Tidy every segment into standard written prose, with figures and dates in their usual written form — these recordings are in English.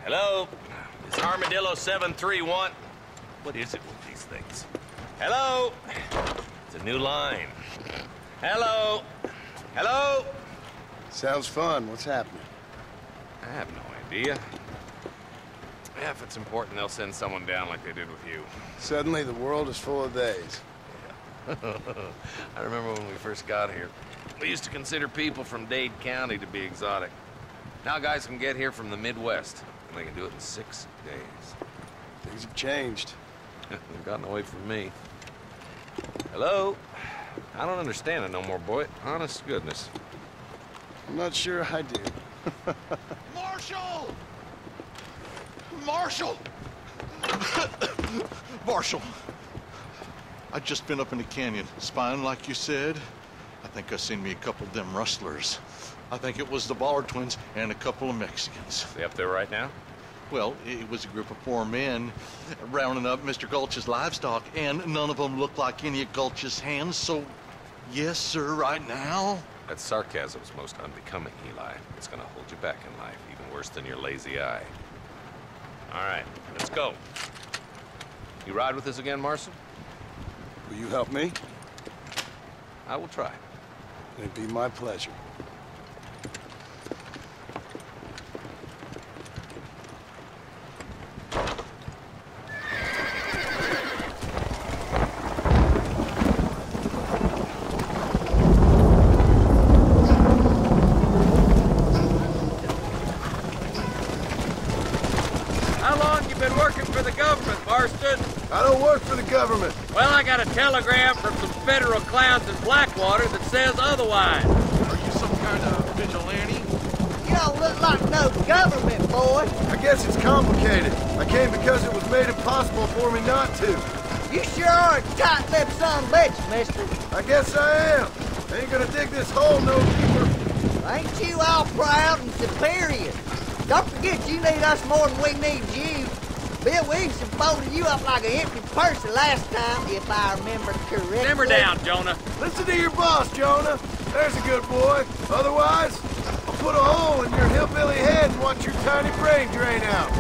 Hello? It's Armadillo 731. What is it with these things? Hello? It's a new line. Hello? Hello? Sounds fun. What's happening? I have no idea. Yeah, if it's important, they'll send someone down like they did with you. Suddenly, the world is full of days. I remember when we first got here. We used to consider people from Dade County to be exotic. Now guys can get here from the Midwest, and they can do it in 6 days. Things have changed. They've gotten away from me. Hello? I don't understand it no more, boy. Honest goodness. I'm not sure I do. Marshal! Marshal! Marshal! I just been up in the canyon, spying like you said. I think I seen me a couple of them rustlers. I think it was the Ballard twins and a couple of Mexicans. They up there right now? Well, it was a group of 4 men rounding up Mr. Gulch's livestock, and none of them looked like any of Gulch's hands, so yes, sir, right now. That sarcasm's most unbecoming, Eli. It's gonna hold you back in life, even worse than your lazy eye. All right, let's go. You ride with us again, Marson? Will you help me? I will try. It'd be my pleasure. I don't work for the government. Well, I got a telegram from some federal clowns in Blackwater that says otherwise. Are you some kind of vigilante? You don't look like no government, boy. I guess it's complicated. I came because it was made impossible for me not to. You sure are a tight-lipped son of a bitch, mister. I guess I am. I ain't gonna dig this hole no deeper. Ain't you all proud and superior? Don't forget you need us more than we need you. Bill Williamson folded you up like an empty purse the last time, if I remember correctly. Simmer down, Jonah. Listen to your boss, Jonah. There's a good boy. Otherwise, I'll put a hole in your hillbilly head and watch your tiny brain drain out.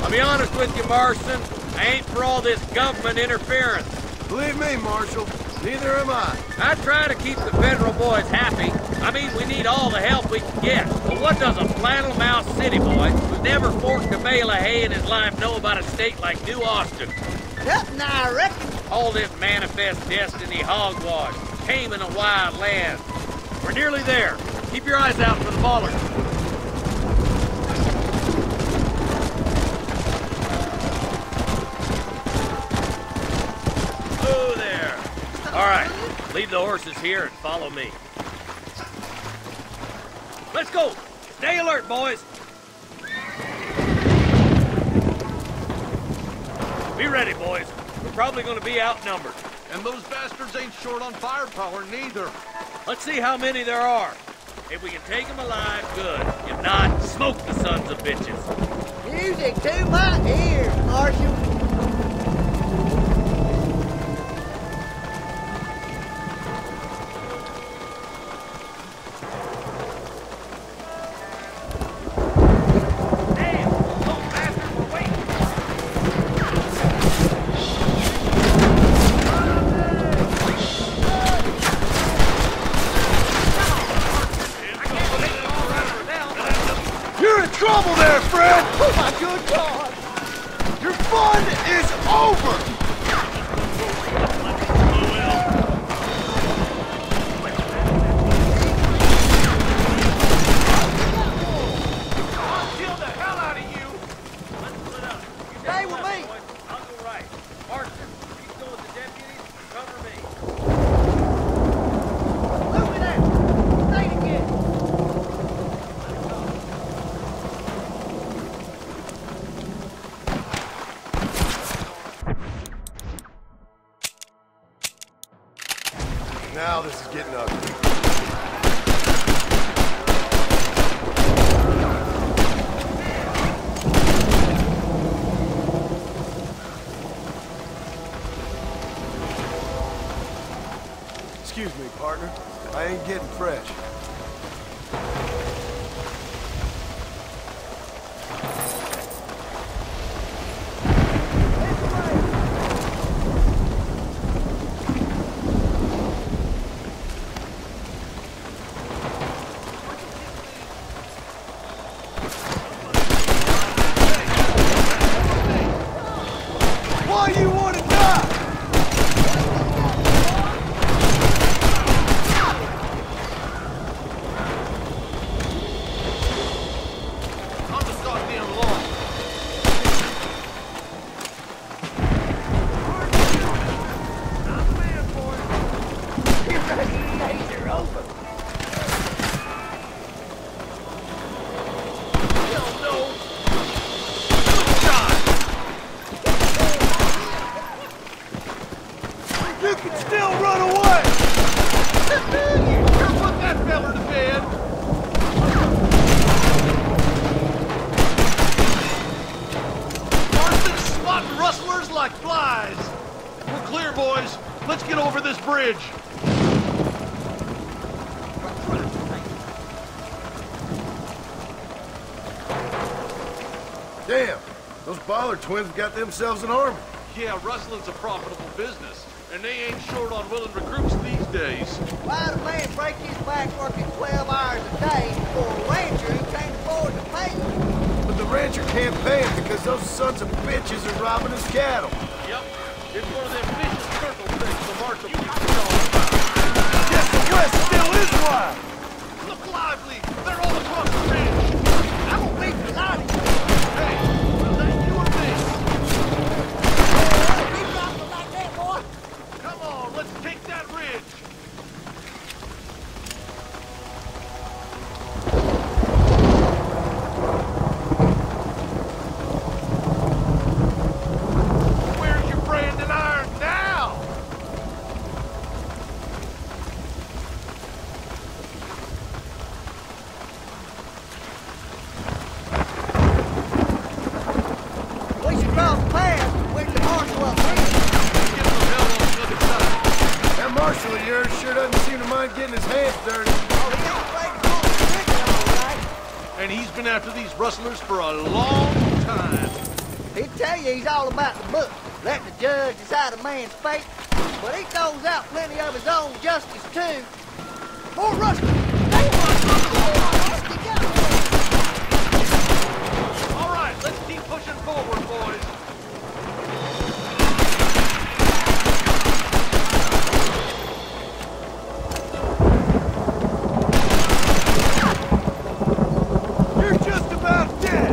I'll be honest with you, Marston. I ain't for all this government interference. Believe me, Marshal. Neither am I. I try to keep the federal boys happy. I mean, we need all the help we can get. But what does a flannel-mouthed city boy who's never forked a bale of hay in his life know about a state like New Austin? Nothing, I reckon. All this manifest destiny hogwash, taming a wild land. We're nearly there. Keep your eyes out for the Ballards. Oh, there. All right, leave the horses here and follow me. Let's go. Stay alert, boys. Be ready, boys. We're probably going to be outnumbered. And those bastards ain't short on firepower, neither. Let's see how many there are. If we can take them alive, good. If not, smoke the sons of bitches. Music to my ears, Marshal. Trouble there, Fred! Oh, my good God! Your fun is over! I'll kill the hell out of you! Let's split up. You Stay with left, me. boys. I'll go right. Marston, you go with the deputies. Cover me. Move it out. Say it again. Now this is getting ugly. Excuse me, partner. I ain't getting fresh. Why you wanna die? I'm the goddamn law. You can still run away! Put that fella to bed. Marston's spotting rustlers like flies. We're clear, boys. Let's get over this bridge. Damn, those Ballard twins got themselves an army. Yeah, rustling's a profitable business, and they ain't short on willing recruits these days. Why'd a man break his back working 12 hours a day for a rancher who can't afford to pay him? But the rancher can't pay him because those sons of bitches are robbing his cattle. Yep, it's one of them vicious circle things the marshal keeps talking about. Guess the West still is wild! Look lively! They're all across the ridge! I won't be delighted. Hey, was that you or me? Keep dropping like that, boy. Come on, let's take that ridge! Where's your branding iron now? We should cross paths with the marshal up here. Get some hell on the other side. That marshal of yours sure doesn't seem to mind getting his hands dirty. Oh, he ain't afraid to pull the trigger, all right. And he's been after these rustlers for a long time. He'd tell you he's all about the book, letting the judge decide a man's fate. But he throws out plenty of his own justice, too. More rustlers! All right, let's keep pushing forward, boys. You're just about dead!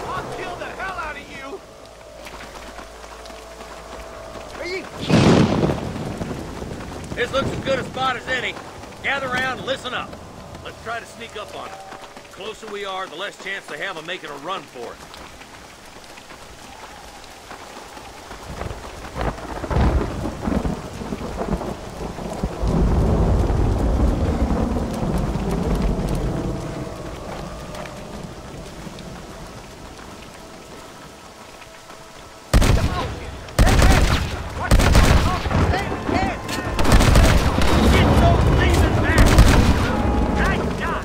I'll kill the hell out of you. Are you kidding? This looks as good a spot as any. Gather around and listen up. Let's try to sneak up on it. The closer we are, the less chance they have of making a run for it. Come on. Watch out. Stand dead. Get those demons back! Nice shot!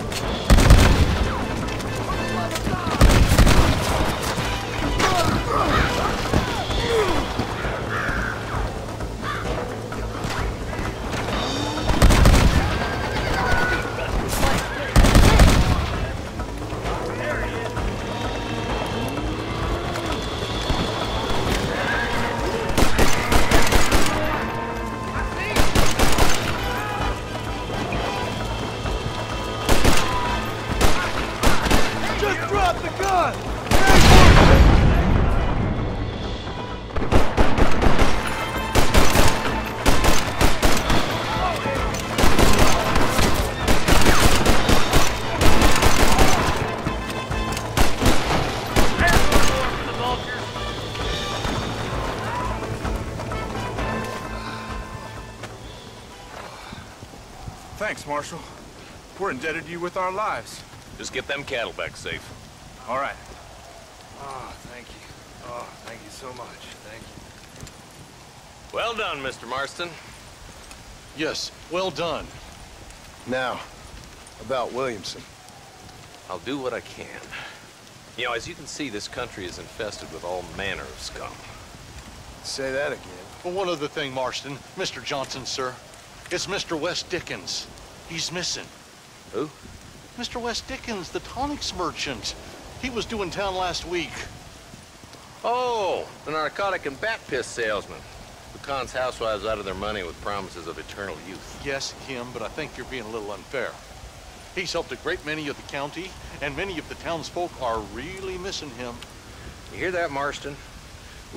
Just drop the gun! There's one more for the vultures. Thanks, Marshal. We're indebted to you with our lives. Just get them cattle back safe. All right. Oh, thank you. Oh, thank you so much. Thank you. Well done, Mr. Marston. Yes, well done. Now, about Williamson. I'll do what I can. You know, as you can see, this country is infested with all manner of scum. Say that again. Well, one other thing, Marston. Mr. Johnson, sir. It's Mr. Wes Dickens. He's missing. Who? Mr. Wes Dickens, the tonics merchant. He was due in town last week. Oh, the narcotic and bat piss salesman. Who cons housewives out of their money with promises of eternal youth. Yes, him, but I think you're being a little unfair. He's helped a great many of the county, and many of the townsfolk are really missing him. You hear that, Marston?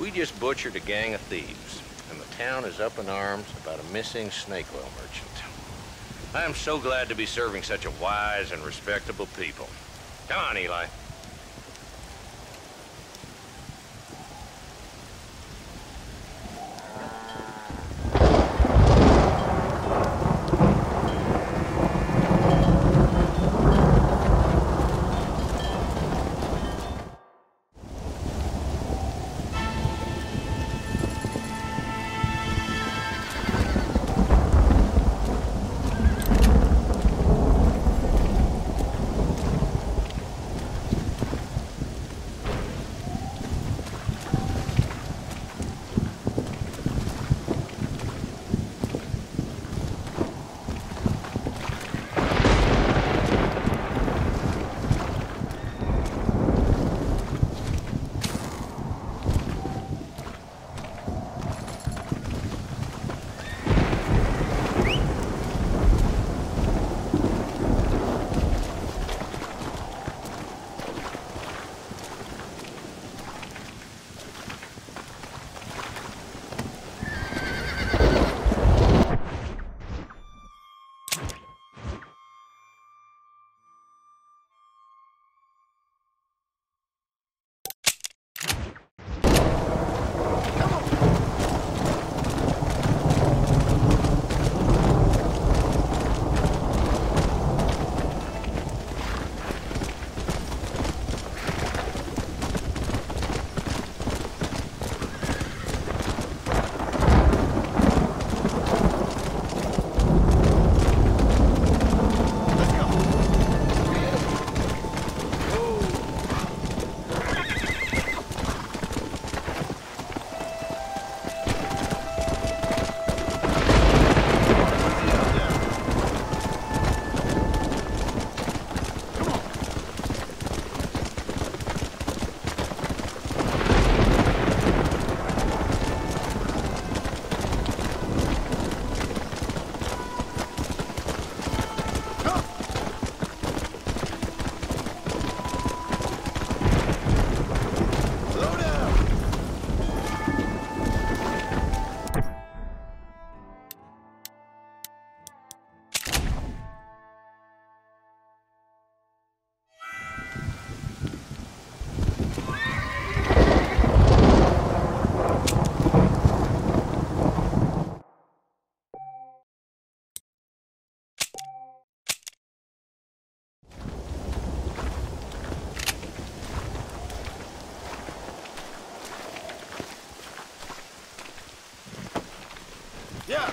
We just butchered a gang of thieves, and the town is up in arms about a missing snake oil merchant. I am so glad to be serving such a wise and respectable people. Come on, Eli. Yeah.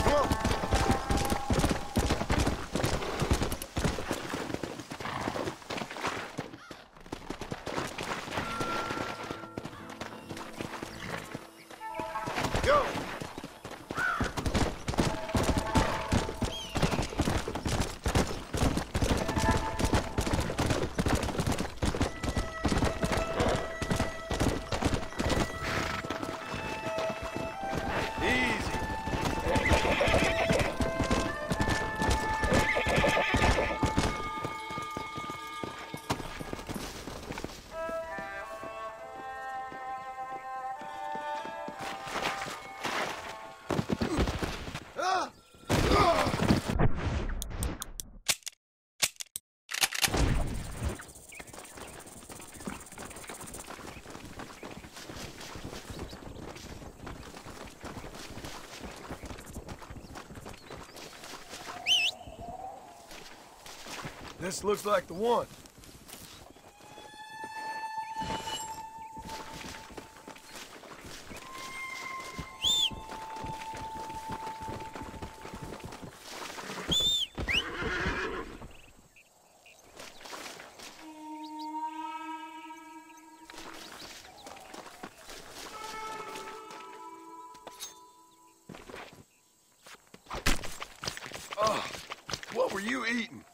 Come on. Go. Easy. This looks like the one. Oh, what were you eating?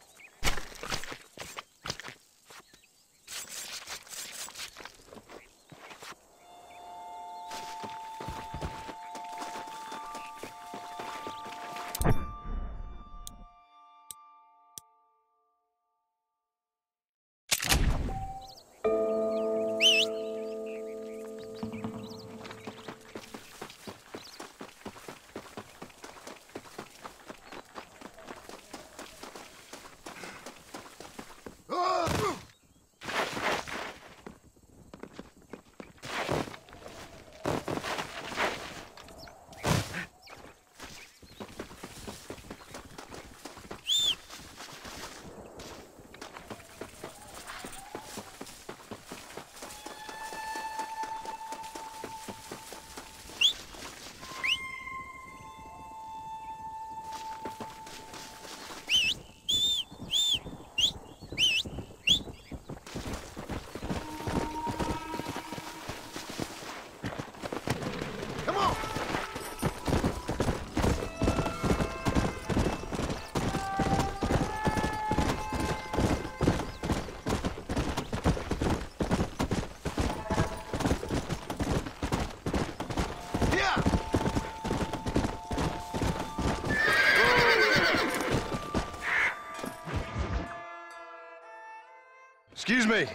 Excuse me.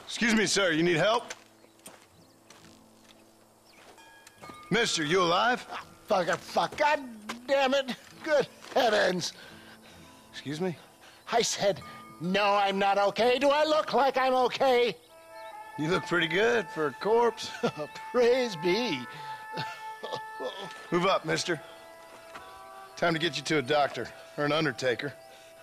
Excuse me, sir. You need help? Mister, you alive? Fuck. God damn it. Good heavens. Excuse me? I said, no, I'm not okay. Do I look like I'm okay? You look pretty good for a corpse. Praise be. Move up, mister. Time to get you to a doctor or an undertaker.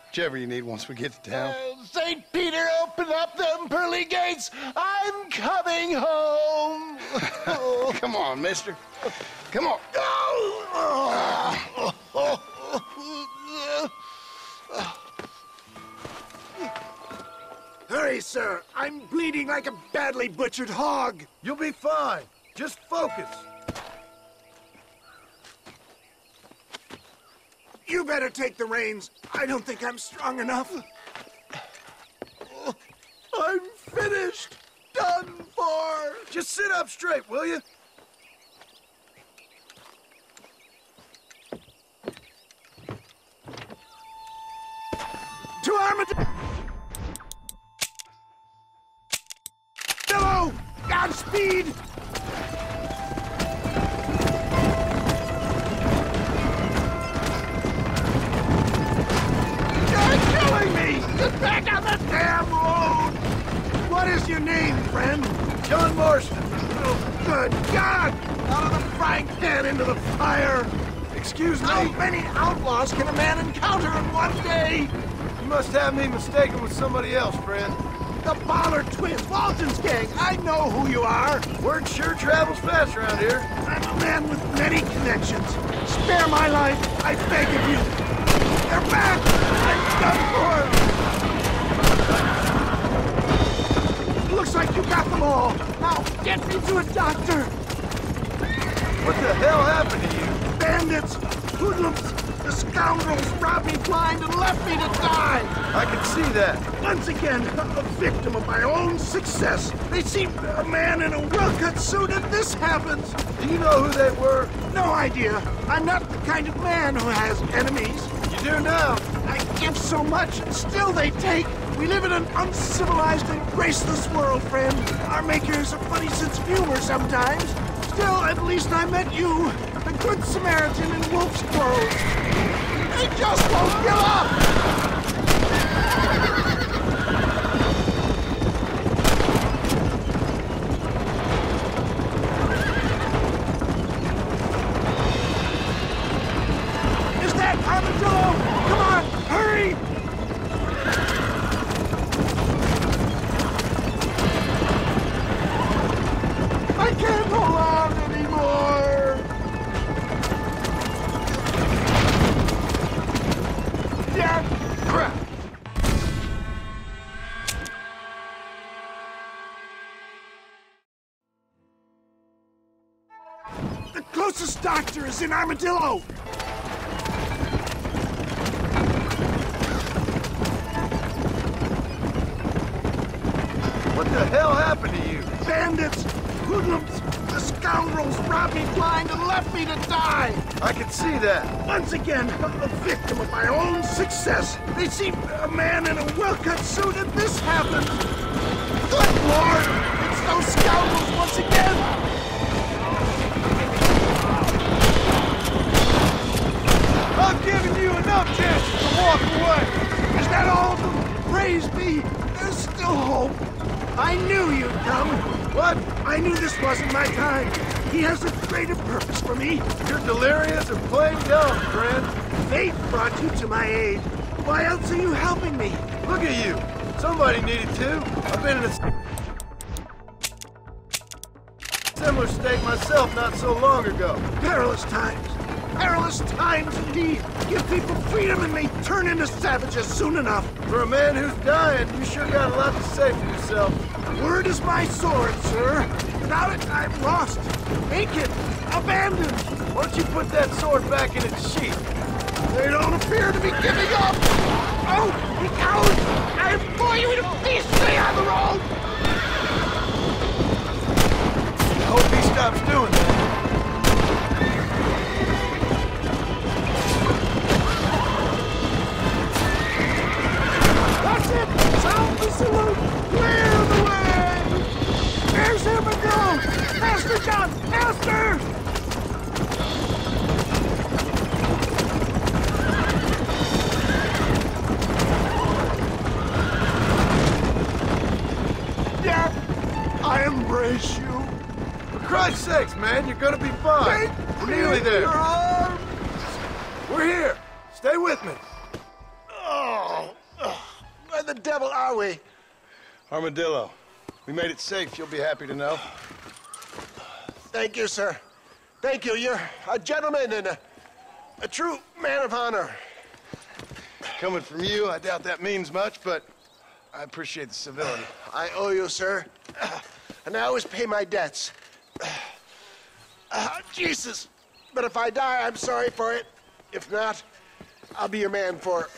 Whichever you need once we get to town. St. Peter, open up them pearly gates. I'm coming home. Come on, mister. Come on. Hurry, sir. I'm bleeding like a badly butchered hog. You'll be fine. Just focus. You better take the reins. I don't think I'm strong enough. I'm finished. Done for. Just sit up straight, will you? To Armadillo! Godspeed! Get back on the damn road! What is your name, friend? John Marston. Oh, good God! Out of the frying pan into the fire! Excuse me? How many outlaws can a man encounter in one day? You must have me mistaken with somebody else, friend. The Ballard twins, Walton's gang. I know who you are. Word sure travels fast around here. I'm a man with many connections. Spare my life, I beg of you. They're back! I'm done for! Looks like you got them all. Now, get me to a doctor. What the hell happened to you? Bandits, hoodlums, the scoundrels robbed me blind and left me to die. I can see that. Once again, a victim of my own success. They seemed a man in a well-cut suit and this happens. Do you know who they were? No idea. I'm not the kind of man who has enemies. You do now. I give so much and still they take. We live in an uncivilized and graceless world, friend. Our makers a funny sense of humor sometimes. Still, at least I met you, the good Samaritan in wolf's clothes. They just won't give up! Is that Armadillo? Come on, hurry! Closest doctor is in Armadillo. What the hell happened to you? Bandits, hoodlums, the scoundrels robbed me blind and left me to die. I can see that. Once again, I'm the victim of my own success. They see a man in a well-cut suit and this happens. Good Lord! It's those scoundrels once again! I've given you enough chances to walk away. Is that all of them? Praise be, there's still hope. I knew you'd come. What? I knew this wasn't my time. He has a greater purpose for me. You're delirious and plain dumb, friend. Fate brought you to my aid. Why else are you helping me? Look at you. Somebody needed to. I've been in a similar state myself not so long ago. Perilous times. Perilous times indeed. Give people freedom and they turn into savages soon enough. For a man who's dying, you sure got a lot to say for yourself. Word is my sword, sir. Without it, I'm lost. Vacant. Abandoned. Why don't you put that sword back in its sheath? They don't appear to be giving up. Oh, you cowards! I implore you to please stay on the road! I hope he stops doing that. That's it! Sound the salute! Clear the way! There's Armadillo! Faster, John! Faster! Yeah, I embrace you. For Christ's sakes, man, you're gonna be fine. We're nearly there. Your arms. We're here. Stay with me. Oh, where the devil are we? Armadillo. We made it safe, you'll be happy to know. Thank you, sir. Thank you. You're a gentleman and a true man of honor. Coming from you, I doubt that means much, but I appreciate the civility. I owe you, sir. And I always pay my debts. Jesus. But if I die, I'm sorry for it. If not, I'll be your man for...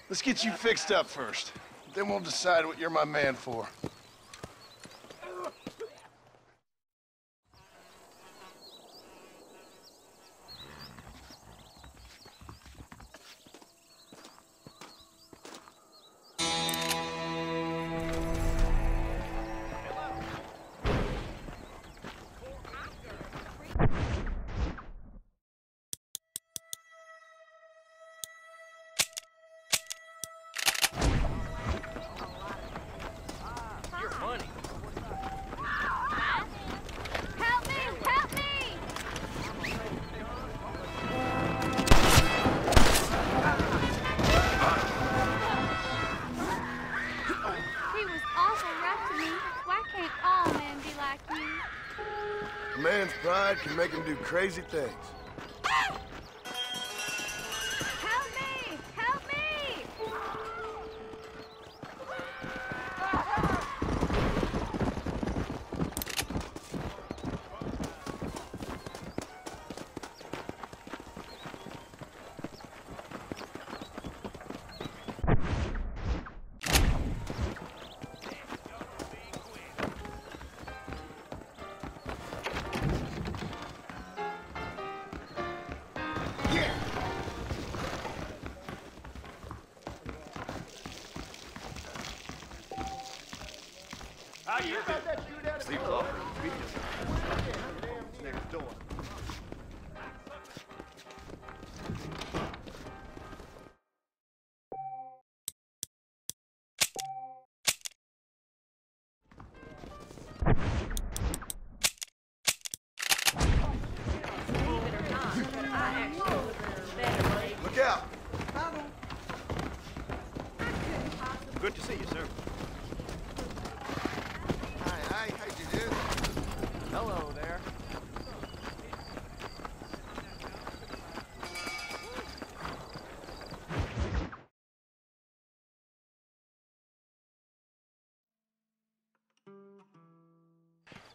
Let's get you fixed up first. Then we'll decide what you're my man for. A man's pride can make him do crazy things. Help me! Help me! Look out! Good to see you, sir. Hi, how'd you do? Hello there.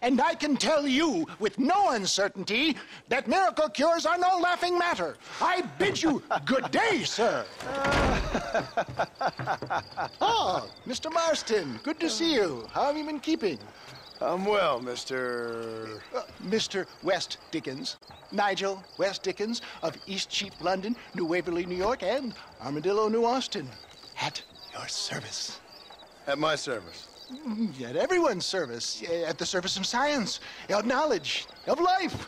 And I can tell you with no uncertainty that miracle cures are no laughing matter. I bid you good day, sir. Oh, Mr. Marston, good to see you. How have you been keeping? I'm well, Mr. Mr. West Dickens. Nigel West Dickens of Eastcheap, London, New Waverly, New York, and Armadillo, New Austin. At your service. At my service. At everyone's service. At the service of science, of knowledge, of life.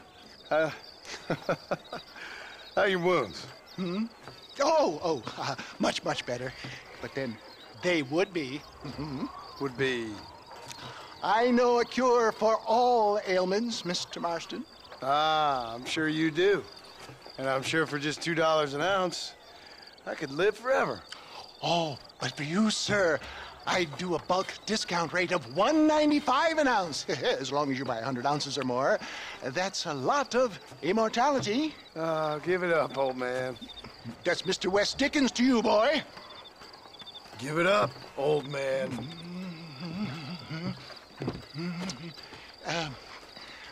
How are your wounds? Much, much better. But then they would be. Would be... I know a cure for all ailments, Mr. Marston. Ah, I'm sure you do. And I'm sure for just $2 an ounce, I could live forever. Oh, but for you, sir, I do a bulk discount rate of $1.95 an ounce. As long as you buy 100 ounces or more. That's a lot of immortality. Give it up, old man. That's Mr. West Dickens to you, boy. Give it up, old man.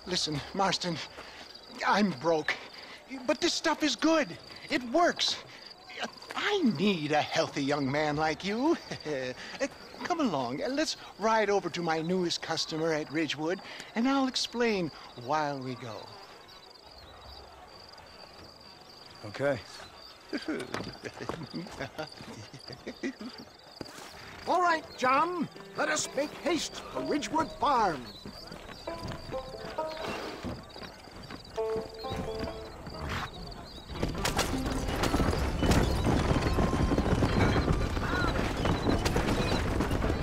Listen, Marston, I'm broke. But this stuff is good. It works. I need a healthy young man like you. Come along, let's ride over to my newest customer at Ridgewood, and I'll explain while we go. Okay. All right, John, let us make haste for Ridgewood Farm.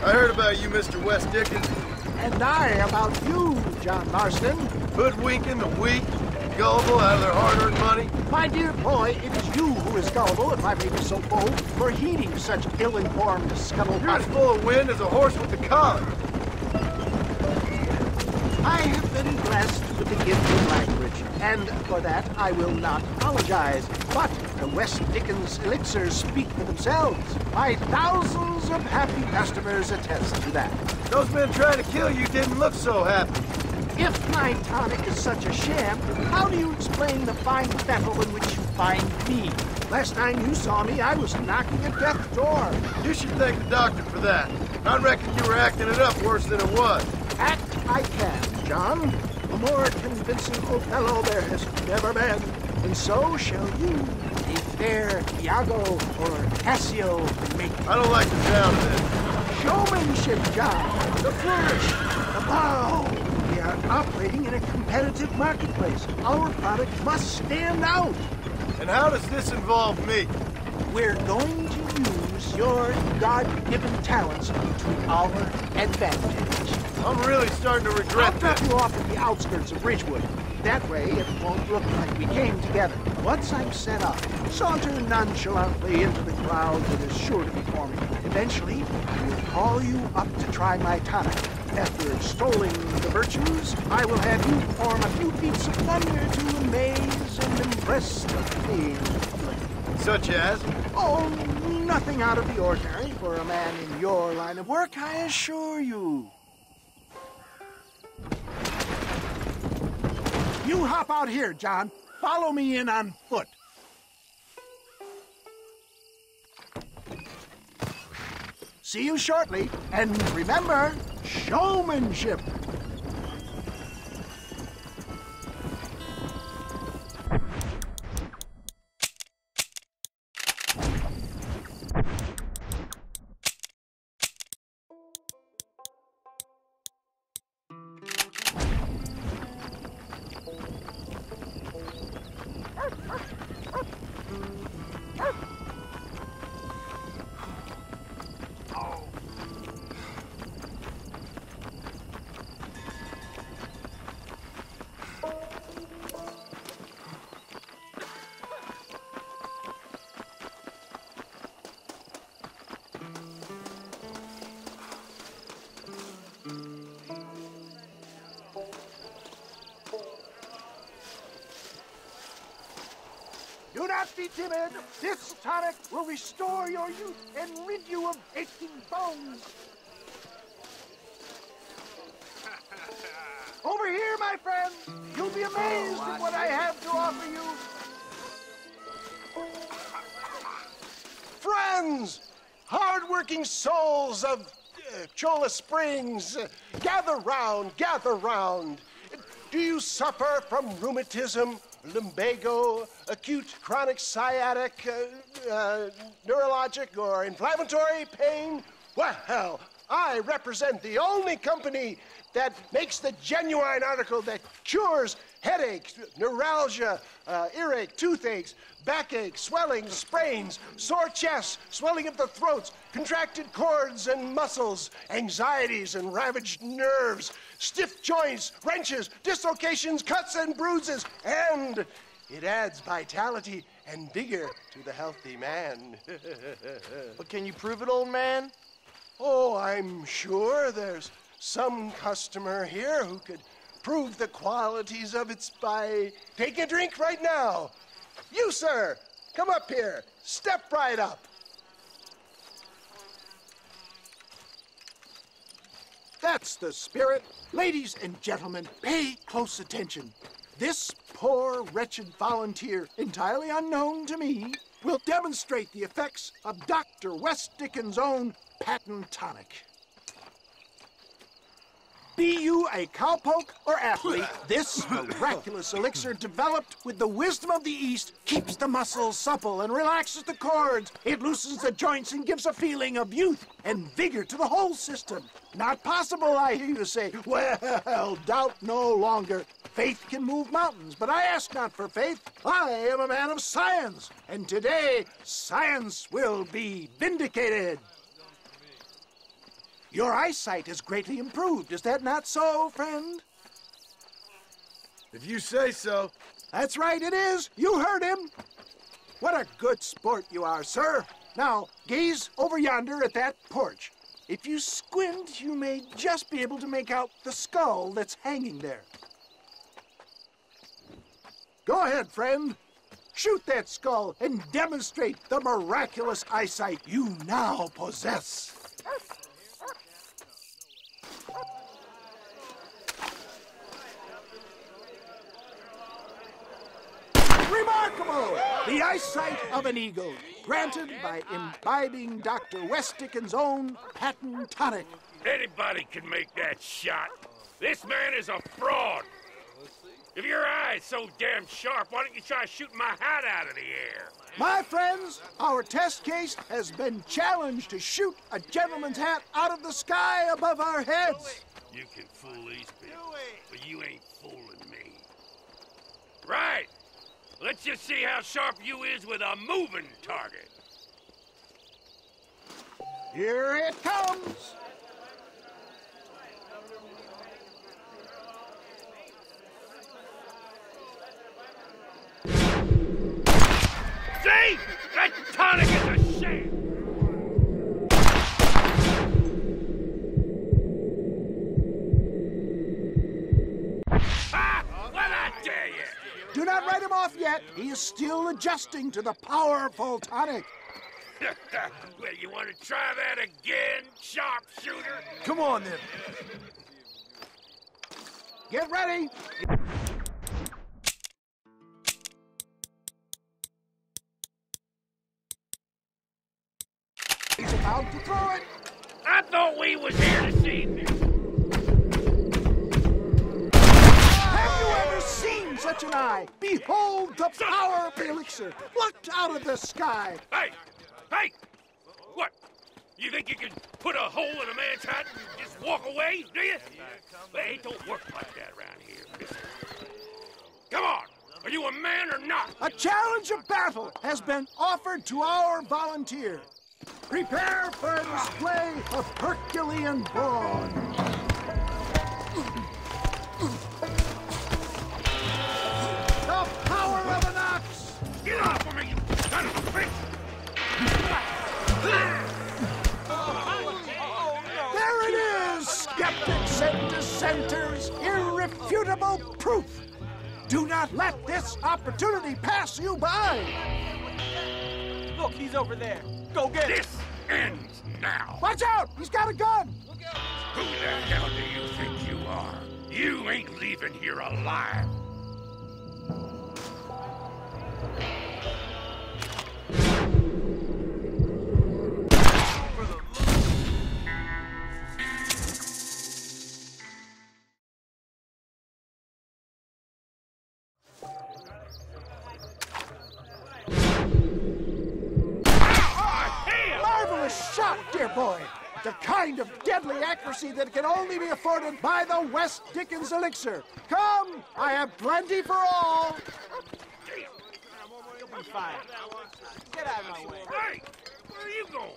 I heard about you, Mr. West Dickens. And I about you, John Marston. Hoodwinking the weak, gullible out of their hard-earned money. My dear boy, it is you who is gullible, if I may be so bold, for heeding such ill-informed scuttlebutt. You're as full of wind as a horse with the collar. I have been blessed with the gift of language, and for that I will not apologize. But the West Dickens elixirs speak for themselves. My thousands of happy customers attest to that. Those men trying to kill you didn't look so happy. If my tonic is such a sham, how do you explain the fine fettle in which you find me? Last time you saw me, I was knocking at death's door. You should thank the doctor for that. I reckon you were acting it up worse than it was. Act I can, John. A more convincing Othello there has never been. And so shall you, a fair Iago or Cassio make. I don't like the sound of this. Showmanship, John. The flourish, the bow. We are operating in a competitive marketplace. Our product must stand out. And how does this involve me? We're going to use your God-given talents to our advantage. I'm really starting to regret I'll drop this. you off at the outskirts of Ridgewood. That way, it won't look like we came together. Once I'm set up, saunter nonchalantly into the crowd that is sure to be forming. Eventually, I will call you up to try my tonic. After extolling the virtues, I will have you perform a few feats of wonder to amaze and impress the fleeing public. Such as? Oh, nothing out of the ordinary for a man in your line of work, I assure you. You hop out here, John. Follow me in on foot. See you shortly, and remember, showmanship. Do not be timid. This tonic will restore your youth and rid you of aching bones. be amazed at what I have to offer you. Friends, hard-working souls of Cholla Springs, gather round, gather round. Do you suffer from rheumatism, lumbago, acute chronic sciatic, neurologic, or inflammatory pain? Well, I represent the only company that makes the genuine article that cures headaches, neuralgia, earache, toothaches, backache, swelling, sprains, sore chests, swelling of the throats, contracted cords and muscles, anxieties and ravaged nerves, stiff joints, wrenches, dislocations, cuts and bruises, and it adds vitality and vigor to the healthy man. But can you prove it, old man? Oh, I'm sure there's some customer here who could prove the qualities of it by taking a drink right now. You, sir, come up here. Step right up. That's the spirit. Ladies and gentlemen, pay close attention. This poor, wretched volunteer, entirely unknown to me, will demonstrate the effects of Dr. West Dickens' own patent tonic. Be you a cowpoke or athlete, this miraculous elixir developed with the wisdom of the East keeps the muscles supple and relaxes the cords. It loosens the joints and gives a feeling of youth and vigor to the whole system. Not possible, I hear you say. Well, doubt no longer. Faith can move mountains, but I ask not for faith. I am a man of science, and today science will be vindicated. Your eyesight is greatly improved. Is that not so, friend? If you say so. That's right, it is. You heard him. What a good sport you are, sir. Now, gaze over yonder at that porch. If you squint, you may just be able to make out the skull that's hanging there. Go ahead, friend. Shoot that skull and demonstrate the miraculous eyesight you now possess. Remarkable! The eyesight of an eagle, granted by imbibing Dr. West Dickens' own patent tonic. Anybody can make that shot. This man is a fraud. If your eye's so damn sharp, why don't you try shooting my hat out of the air? My friends, our test case has been challenged to shoot a gentleman's hat out of the sky above our heads. You can fool these people, but you ain't fooling me. Right. Let's just see how sharp you is with a moving target. Here it comes. See? That tonic is a sham! Ah! What I dare you! Do not write him off yet. He is still adjusting to the powerful tonic. Well, you want to try that again, sharpshooter? Come on, then. Get ready. He's about to throw it. I thought we was here to see this. Have you ever seen such an eye? Behold the power of the elixir, plucked out of the sky. Hey! Hey! What? You think you can put a hole in a man's hat and just walk away, do you? Well, it don't work like that around here, mister. Come on! Are you a man or not? A challenge of battle has been offered to our volunteer. Prepare for a display of Herculean brawn. The power of an ox! Get off of me, you son of a bitch! There it is, skeptics and dissenters, irrefutable proof. Do not let this opportunity pass you by. Look, he's over there. Go get him. This ends now. Watch out! He's got a gun! Who the hell do you think you are? You ain't leaving here alive. the kind of deadly accuracy that can only be afforded by the West Dickens elixir. Come, I have plenty for all. You'll be fine. Get out of my way. Hey, where are you going?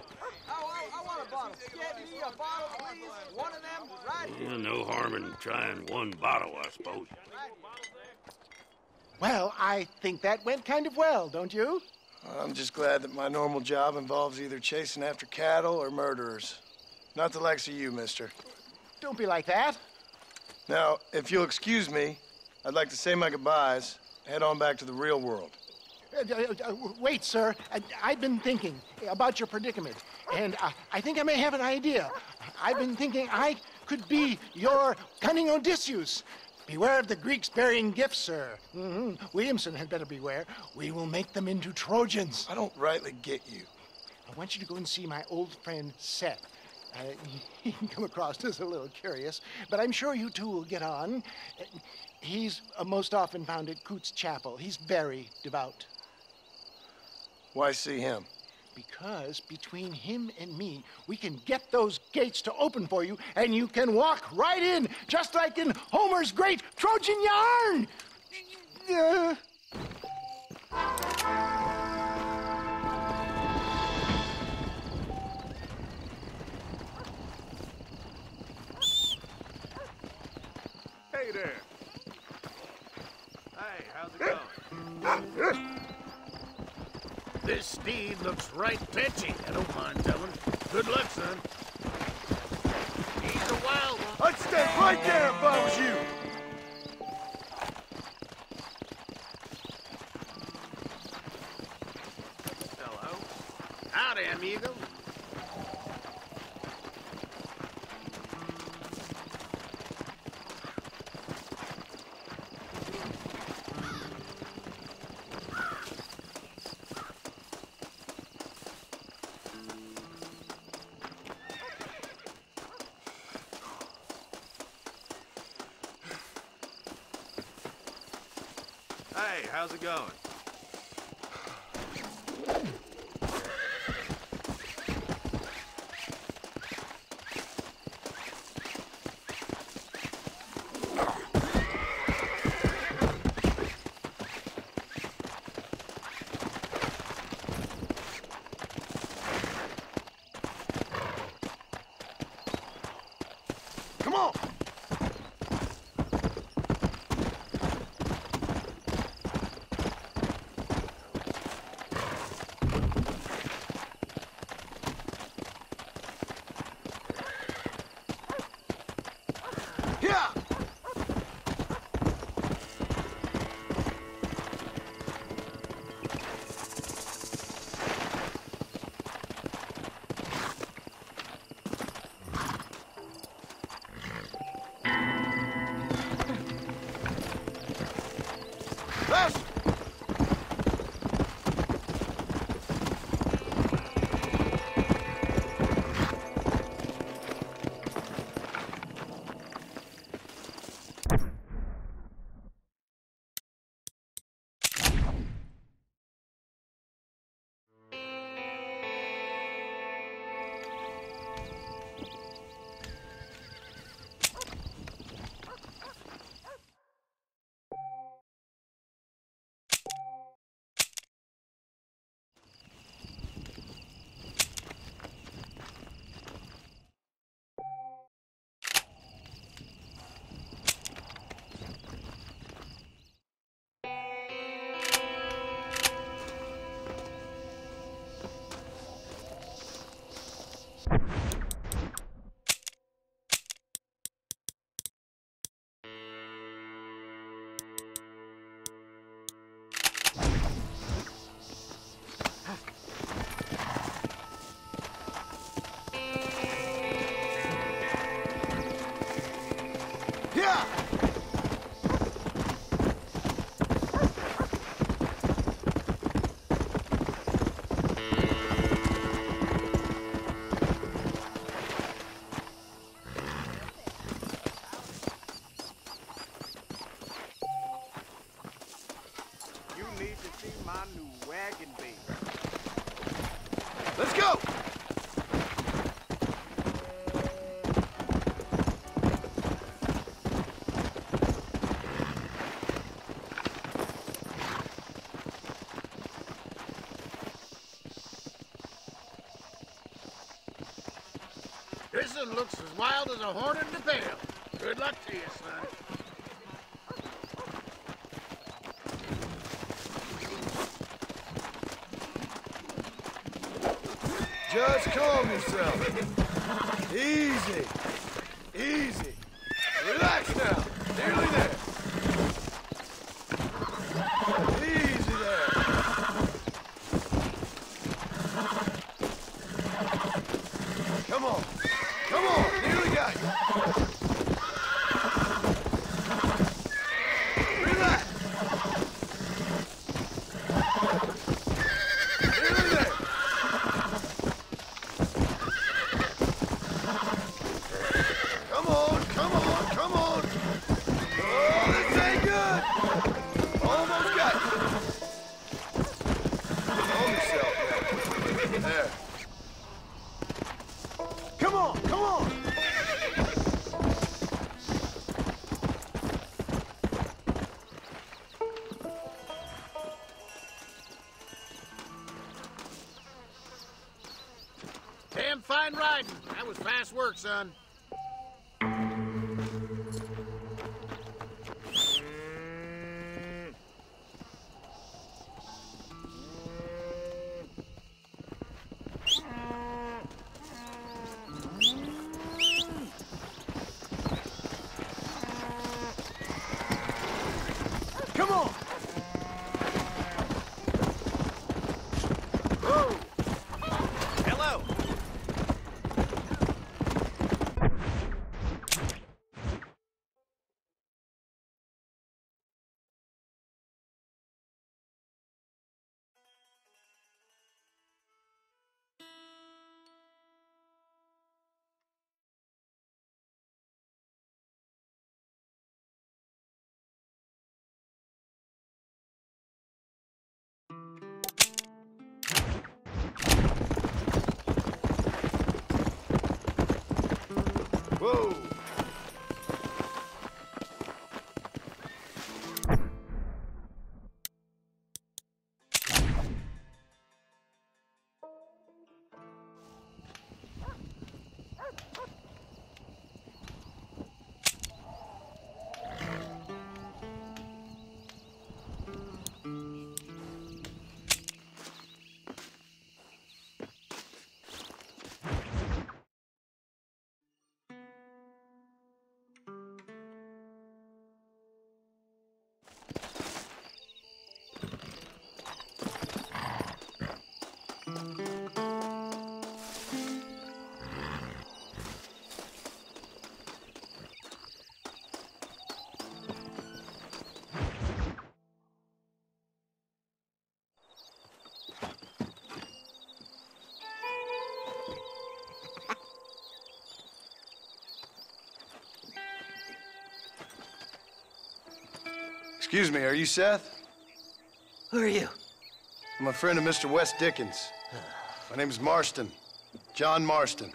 I want a bottle. Get me a bottle, please. One of them right here. No harm in trying one bottle, I suppose. Well, I think that went kind of well, don't you? I'm just glad that my normal job involves either chasing after cattle or murderers. Not the likes of you, mister. Don't be like that. Now, if you'll excuse me, I'd like to say my goodbyes, head on back to the real world. Wait, sir. I've been thinking about your predicament, and I think I may have an idea. I've been thinking I could be your cunning Odysseus. Beware of the Greeks burying gifts, sir. Williamson had better beware. We will make them into Trojans. I don't rightly get you. I want you to go and see my old friend Seth. He can come across as a little curious, but I'm sure you two will get on. He's most often found at Coots Chapel. He's very devout. Why see him? Because between him and me, we can get those gates to open for you, and you can walk right in, just like in Homer's great Trojan yarn! Hey there. Hey, how's it going? This steed looks right tetchy, I don't mind telling. Good luck, son. He's a wild one. I'd stand right there if I was you. Hello. Howdy, amigo. Hey, how's it going? Come on! Let's go! and looks as wild as a hornet in a pail. Good luck to you, son. Just calm yourself. Easy. Easy. Relax now. Nearly there. Easy there. Come on. Come on. Nearly got you. Relax. Nearly there. Come on. Come on. Come on. Oh, this ain't good. Almost got you. Calm yourself now. There. Come on, come on! Damn fine riding. That was fast work, son. Come on! Whoa! Hello. Whoa! Excuse me, are you Seth? Who are you? I'm a friend of Mr. Wes Dickens. My name's Marston. John Marston.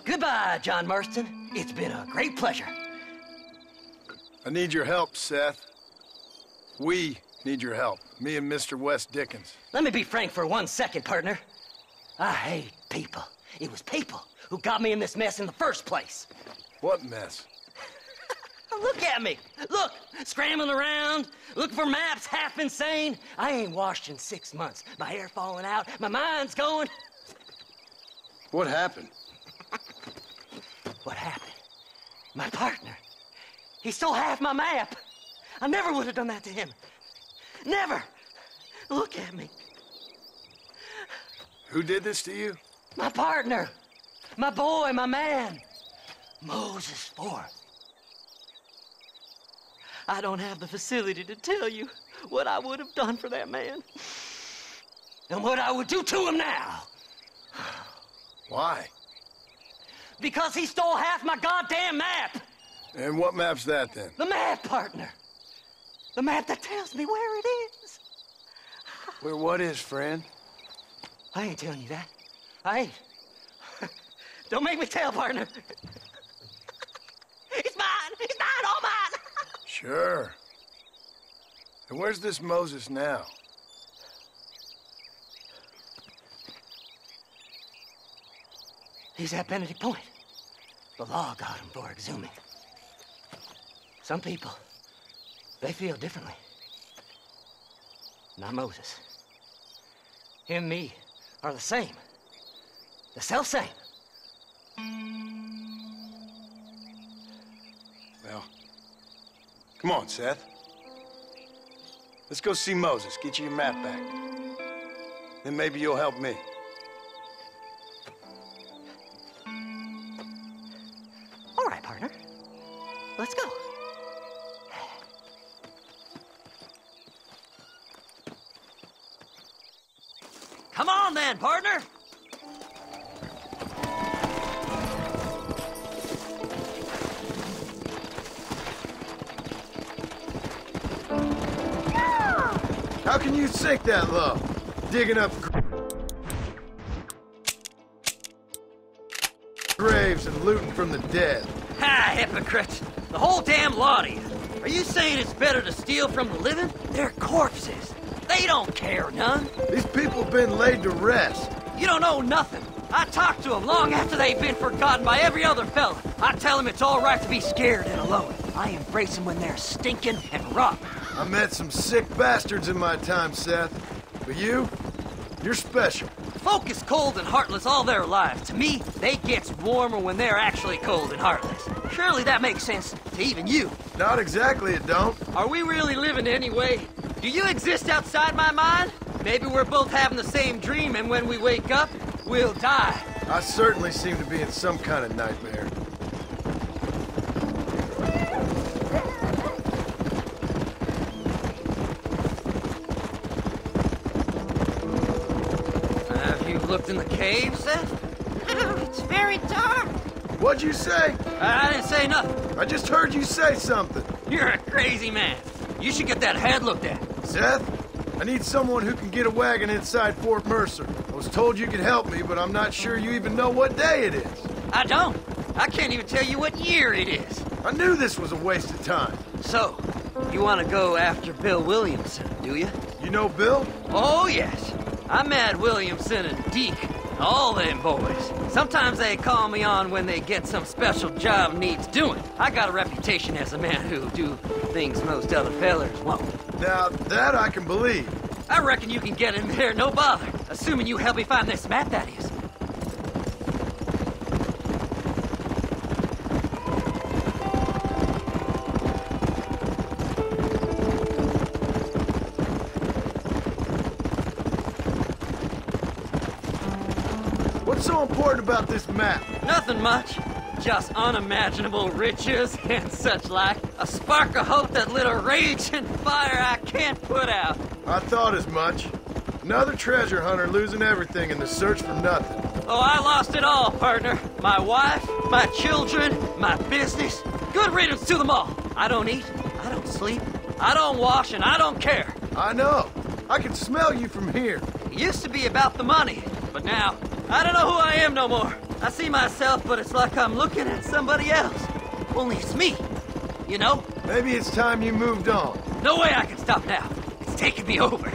Goodbye, John Marston. It's been a great pleasure. I need your help, Seth. We need your help. Me and Mr. Wes Dickens. Let me be frank for 1 second, partner. I hate people. It was people who got me in this mess in the first place. What mess? Look at me. Look, scrambling around, looking for maps, half insane. I ain't washed in 6 months. My hair falling out, my mind's going. What happened? What happened? My partner. He stole half my map. I never would have done that to him. Never. Look at me. Who did this to you? My partner. My boy, my man. Moses Forth. I don't have the facility to tell you what I would have done for that man. And what I would do to him now. Why? Because he stole half my goddamn map. And what map's that, then? The map, partner. The map that tells me where it is. Where what is, friend? I ain't telling you that. I ain't. Don't make me tell, partner. It's mine. It's mine, all mine. Sure. And where's this Moses now? He's at Benedict Point. The law got him for exhuming. Some people, they feel differently. Not Moses. Him, me, are the same. The self-same. Well, come on, Seth. Let's go see Moses, get you your map back. Then maybe you'll help me. All right, partner. Let's go. Come on then, partner! How can you sink that low? Digging up graves and looting from the dead. Ha, hypocrite! The whole damn lot of you. Are you saying it's better to steal from the living? They're corpses. They don't care none. These people have been laid to rest. You don't know nothing. I talk to them long after they've been forgotten by every other fella. I tell them it's all right to be scared and alone. I embrace them when they're stinking and rotten. I met some sick bastards in my time, Seth. But you're special. Folk is cold and heartless all their lives. To me, they gets warmer when they're actually cold and heartless. Surely that makes sense to even you. Not exactly, it don't. Are we really living anyway? Do you exist outside my mind? Maybe we're both having the same dream, and when we wake up, we'll die. I certainly seem to be in some kind of nightmare. Have you looked in the cave, Seth? It's very dark. What'd you say? I didn't say nothing. I just heard you say something. You're a crazy man. You should get that head looked at. Seth, I need someone who can get a wagon inside Fort Mercer. I was told you could help me, but I'm not sure you even know what day it is. I don't. I can't even tell you what year it is. I knew this was a waste of time. So, you want to go after Bill Williamson, do you? You know Bill? Oh, yes. I met Williamson and Deke, all them boys. Sometimes they call me on when they get some special job needs doing. I got a reputation as a man who'll do things most other fellers won't. Now, that I can believe. I reckon you can get in there, no bother. Assuming you help me find this map, that is. What's so important about this map? Nothing much. Just unimaginable riches and such like. A spark of hope that lit a raging fire I can't put out. I thought as much. Another treasure hunter losing everything in the search for nothing. Oh, I lost it all, partner. My wife, my children, my business. Good riddance to them all. I don't eat, I don't sleep, I don't wash, and I don't care. I know. I can smell you from here. It used to be about the money, but now, I don't know who I am no more. I see myself, but it's like I'm looking at somebody else. Only it's me, you know? Maybe it's time you moved on. No way I can stop now. It's taking me over.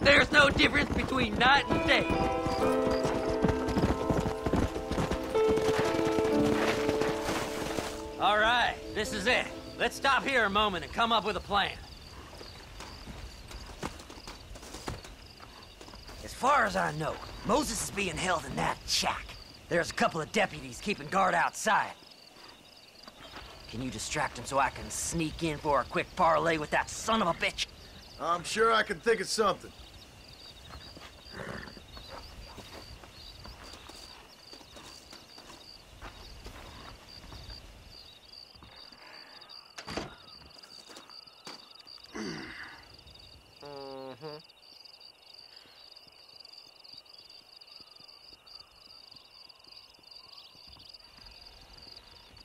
There's no difference between night and day. All right, this is it. Let's stop here a moment and come up with a plan. As far as I know, Moses is being held in that shack. There's a couple of deputies keeping guard outside. Can you distract him so I can sneak in for a quick parlay with that son of a bitch? I'm sure I can think of something.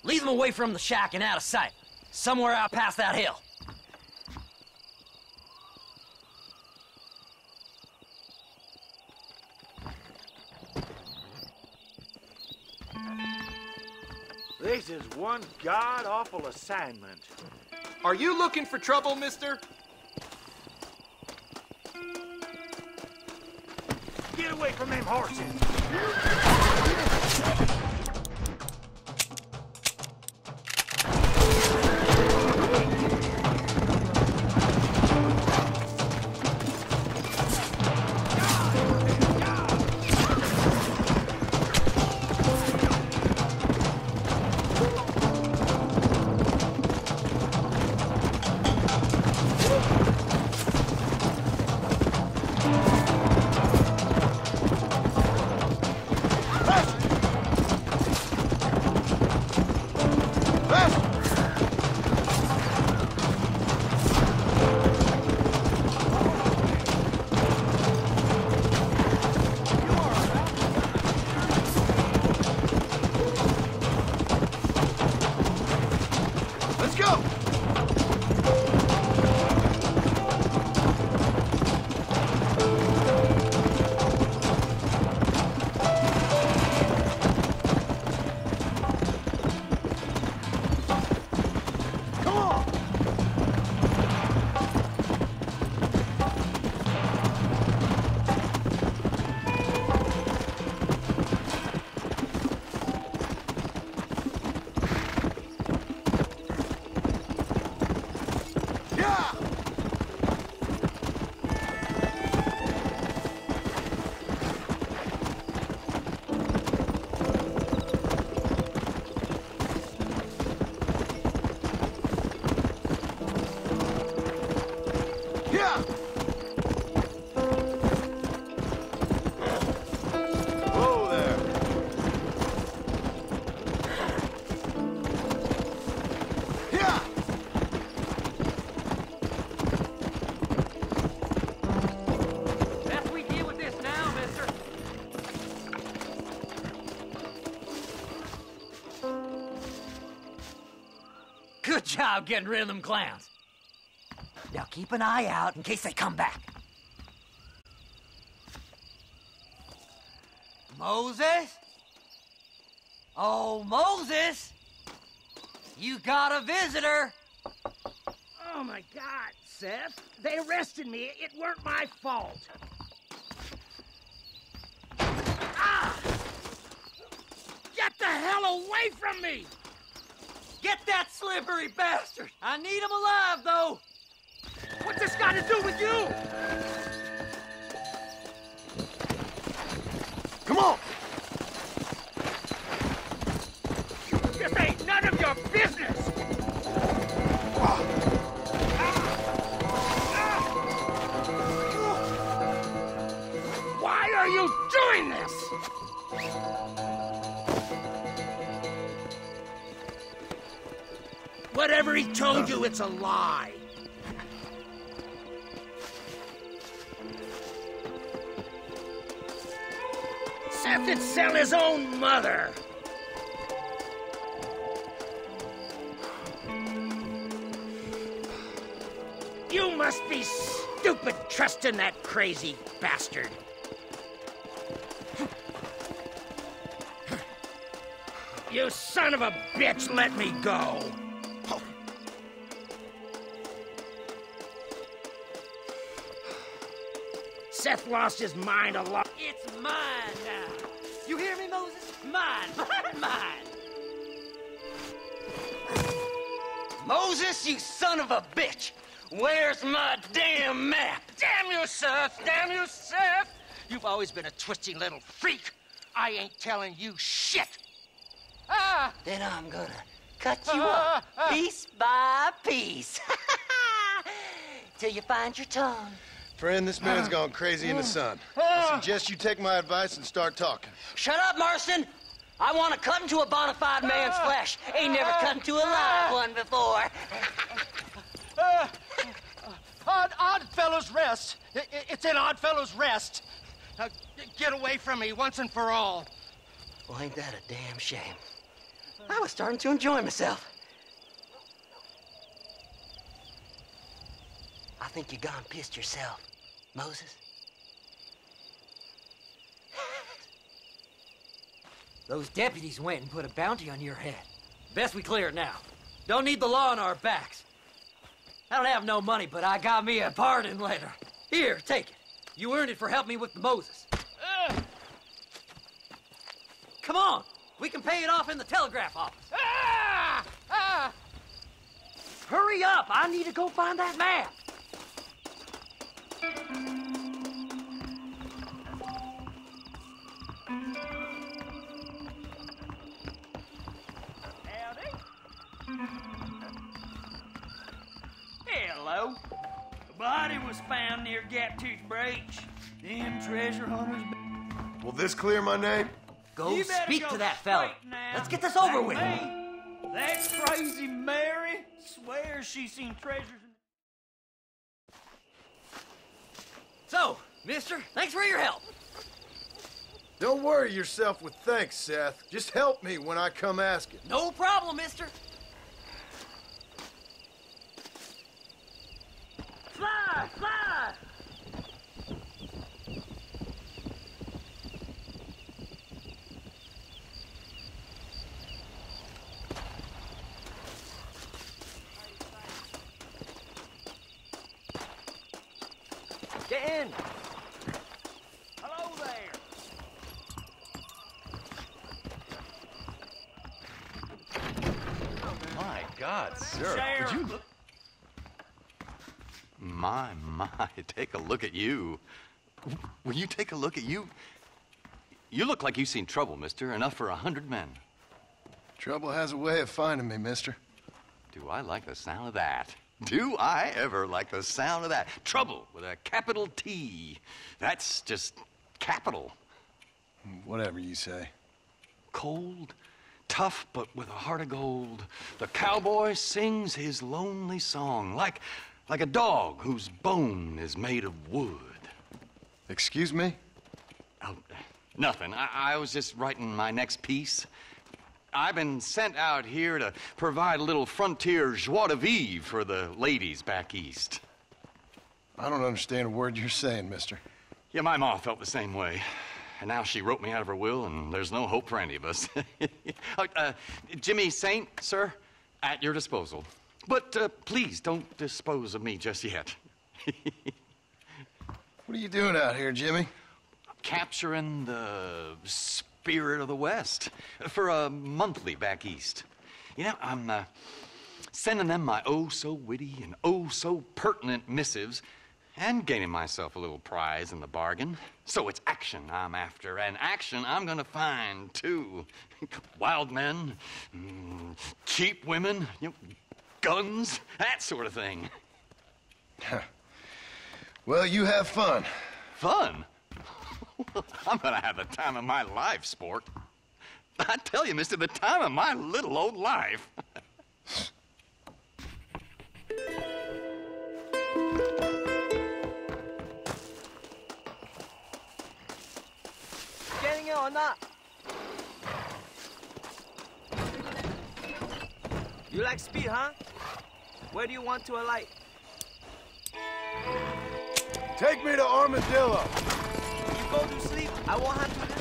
Lead them away from the shack and out of sight. Somewhere out past that hill. This is one god-awful assignment. Are you looking for trouble, mister? Get away from them horses! Good job getting rid of them clowns. Now keep an eye out in case they come back. Moses? Oh, Moses! You got a visitor! Oh, my God, Seth. They arrested me. It weren't my fault. Ah! Get the hell away from me! Get that slippery bastard! I need him alive, though! What's this got to do with you? Come on! This ain't none of your business! Why are you doing this? Whatever he told you, it's a lie. Seth would sell his own mother. You must be stupid trusting that crazy bastard. You son of a bitch, let me go. Seth lost his mind a lot. It's mine now. You hear me, Moses? Mine, mine, mine. Moses, you son of a bitch! Where's my damn map? Damn you, Seth! Damn you, Seth! You've always been a twisty little freak. I ain't telling you shit. Ah! Then I'm gonna cut you up piece by piece. Till you find your tongue. Friend, this man's gone crazy in the sun. I suggest you take my advice and start talking. Shut up, Marston! I want to cut into a bona fide man's flesh. Ain't never cut into a live one before. Oddfellows Rest. It's in Oddfellows Rest. Now, get away from me once and for all. Well, ain't that a damn shame? I was starting to enjoy myself. I think you gone pissed yourself, Moses. Those deputies went and put a bounty on your head. Best we clear it now. Don't need the law on our backs. I don't have no money, but I got me a pardon letter. Here, take it. You earned it for helping me with the Moses. Come on. We can pay it off in the telegraph office. Hurry up. I need to go find that map. Hello. A body was found near Gaptooth Breach. Them treasure hunters. Will this clear my name? Go speak to that fella. Let's get this over with. That crazy Mary swears she's seen treasures in... So, mister, thanks for your help. Don't worry yourself with thanks, Seth. Just help me when I come asking. No problem, mister. Fly! Fly! Get in. Hello there. My God, sir. Sheriff. Would you... My, take a look at you. Will you take a look at you? You look like you've seen trouble, mister. Enough for 100 men. Trouble has a way of finding me, mister. Do I like the sound of that? Do I ever like the sound of that? Trouble with a capital T. That's just capital. Whatever you say. Cold, tough, but with a heart of gold. The cowboy sings his lonely song like a dog whose bone is made of wood. Excuse me? Oh, nothing. I was just writing my next piece. I've been sent out here to provide a little frontier joie de vivre for the ladies back east. I don't understand a word you're saying, mister. Yeah, my ma felt the same way. And now she wrote me out of her will, and there's no hope for any of us. Jimmy Saint, sir, at your disposal. But please don't dispose of me just yet. What are you doing out here, Jimmy? Capturing the spirit of the West for a monthly back east. You know, I'm sending them my oh-so-witty and oh-so-pertinent missives and gaining myself a little prize in the bargain. So it's action I'm after, and action I'm gonna find, too. Wild men, cheap women, you know, guns, that sort of thing. Well, you have fun. Fun? I'm gonna have the time of my life, sport. I tell you, mister, the time of my little old life. Getting it or not? You like speed, huh? Where do you want to alight? Take me to Armadillo. You go to sleep. I won't have to listen.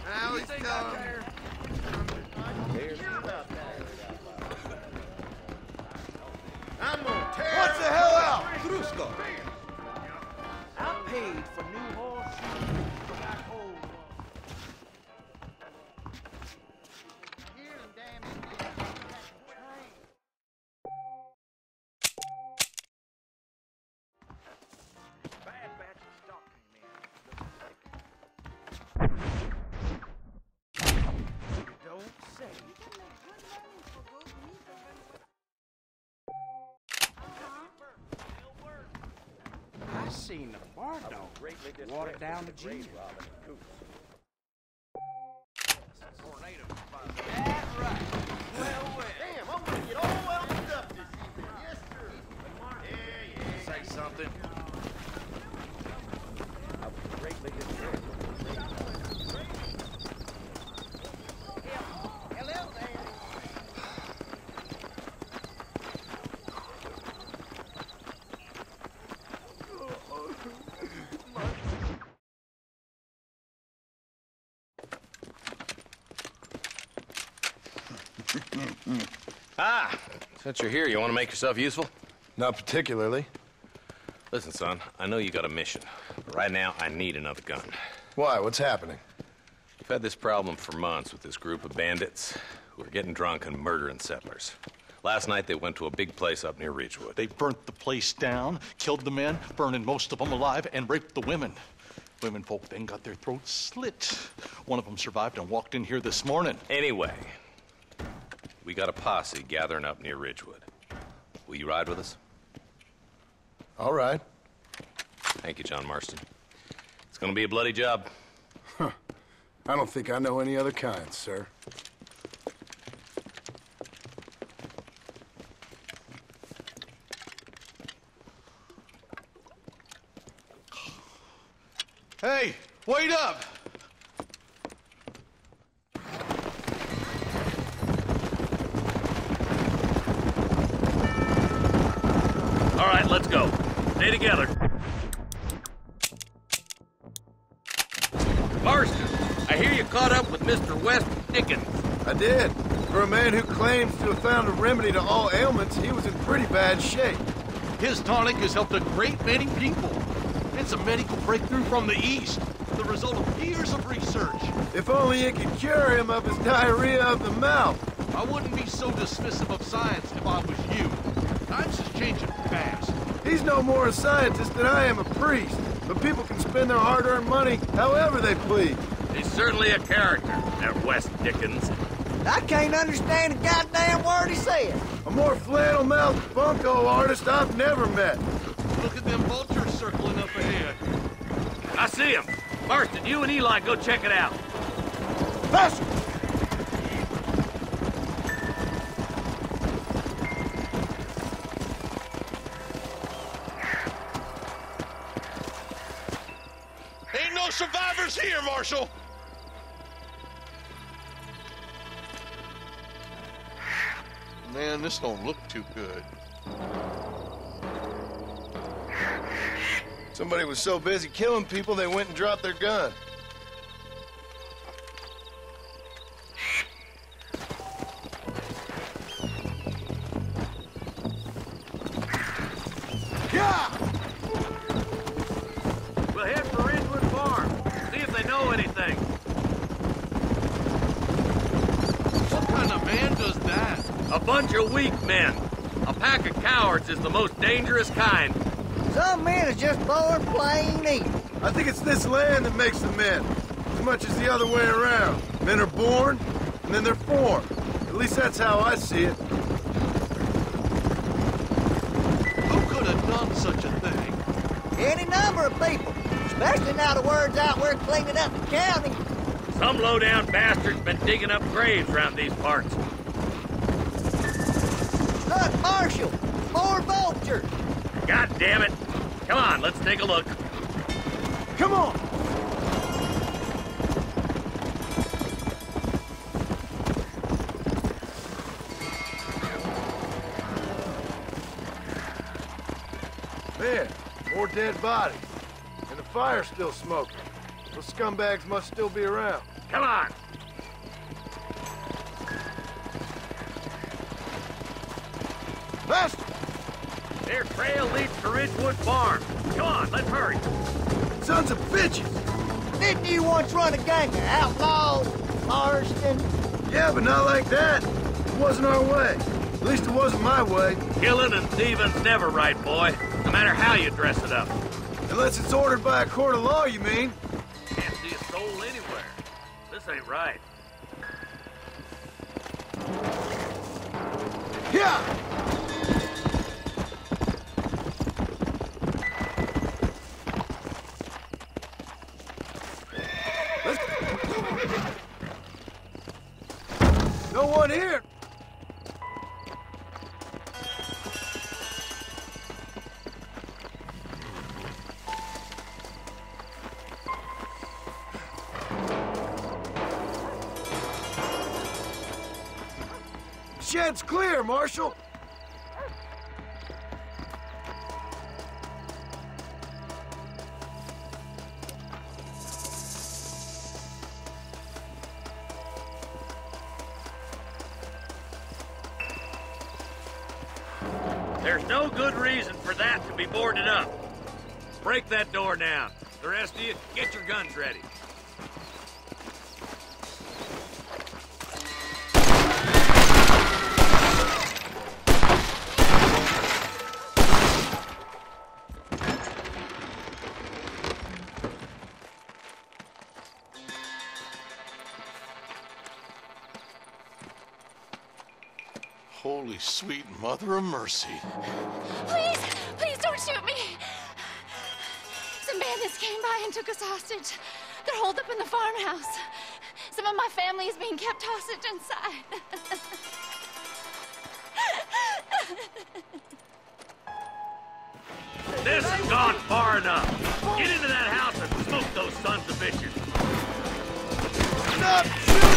Now he's come. I'm gonna tear. What's the hell out? Trusco. I paid for new horseshoes for that old one. I seen the bar dog water down the G. Tornado. That's right. Well. Damn, I'm gonna get all welcome up this evening. Yes, sir. Yeah. Say something. I was greatly distressed. Hello there. Ah, since you're here, you want to make yourself useful? Not particularly. Listen, son, I know you got a mission, but right now I need another gun. Why? What's happening? We've had this problem for months with this group of bandits who are getting drunk and murdering settlers. Last night they went to a big place up near Ridgewood. They burnt the place down, killed the men, burning most of them alive, and raped the women. Women folk then got their throats slit. One of them survived and walked in here this morning. Anyway, we got a posse gathering up near Ridgewood. Will you ride with us? All right. Thank you, John Marston. It's gonna be a bloody job. Huh. I don't think I know any other kind, sir. Hey, wait up! All right, let's go. Stay together. Marston, I hear you caught up with Mr. West Dickens. I did. For a man who claims to have found a remedy to all ailments, he was in pretty bad shape. His tonic has helped a great many people. It's a medical breakthrough from the East, the result of years of research. If only it could cure him of his diarrhea of the mouth. I wouldn't be so dismissive of science if I was you. Times is changing fast. He's no more a scientist than I am a priest. But people can spend their hard-earned money however they please. He's certainly a character, that West Dickens. I can't understand a goddamn word he said. A more flannel-mouthed bunco artist I've never met. Look at them vultures circling up ahead. I see him. Marston, you and Eli go check it out. Faster! Ain't no survivors here, Marshal! Man, this don't look too good. Somebody was so busy killing people, they went and dropped their gun. Yeah! We'll head for Ridgewood Farm. See if they know anything. What kind of man does that? A bunch of weak men. A pack of cowards is the most dangerous kind. Some men is just born plain evil. I think it's this land that makes the men, as much as the other way around. Men are born, and then they're formed. At least that's how I see it. Who could have done such a thing? Any number of people, especially now the word's out we're cleaning up the county. Some low-down bastard's been digging up graves around these parts. Look, Marshal, more vultures. God damn it. Come on, let's take a look. Come on! Man, more dead bodies. And the fire's still smoking. Those scumbags must still be around. Come on! Faster! Their trail leads to Ridgewood Farm. Come on, let's hurry. Sons of bitches! Didn't you once run a gang of outlaws, Marston? Yeah, but not like that. It wasn't our way. At least it wasn't my way. Killing and thieving's never right, boy. No matter how you dress it up. Unless it's ordered by a court of law, you mean? Can't see a soul anywhere. This ain't right. Yeah! No one here! Shed's clear, Marshal! There's no good reason for that to be boarded up. Break that door down. The rest of you, get your guns ready. Holy sweet mother of mercy. Please, please don't shoot me. Some bandits came by and took us hostage. They're holed up in the farmhouse. Some of my family is being kept hostage inside. This has gone far enough. Get into that house and smoke those sons of bitches. Stop shooting!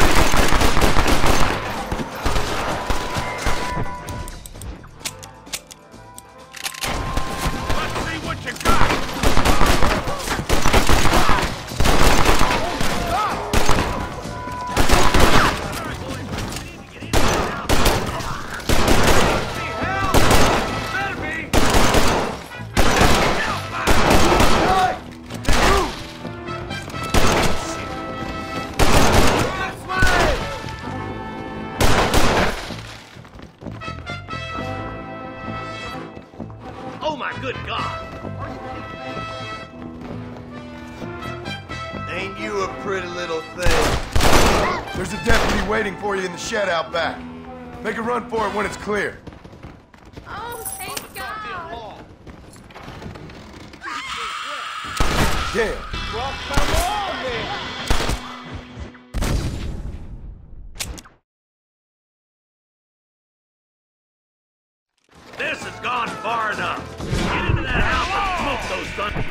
Let's see what you got! Oh my good God! Ain't you a pretty little thing? There's a deputy waiting for you in the shed out back. Make a run for it when it's clear. Oh, thank God. Yeah. Well, come on, then. This has gone far enough. Get into that house and smoke those guns.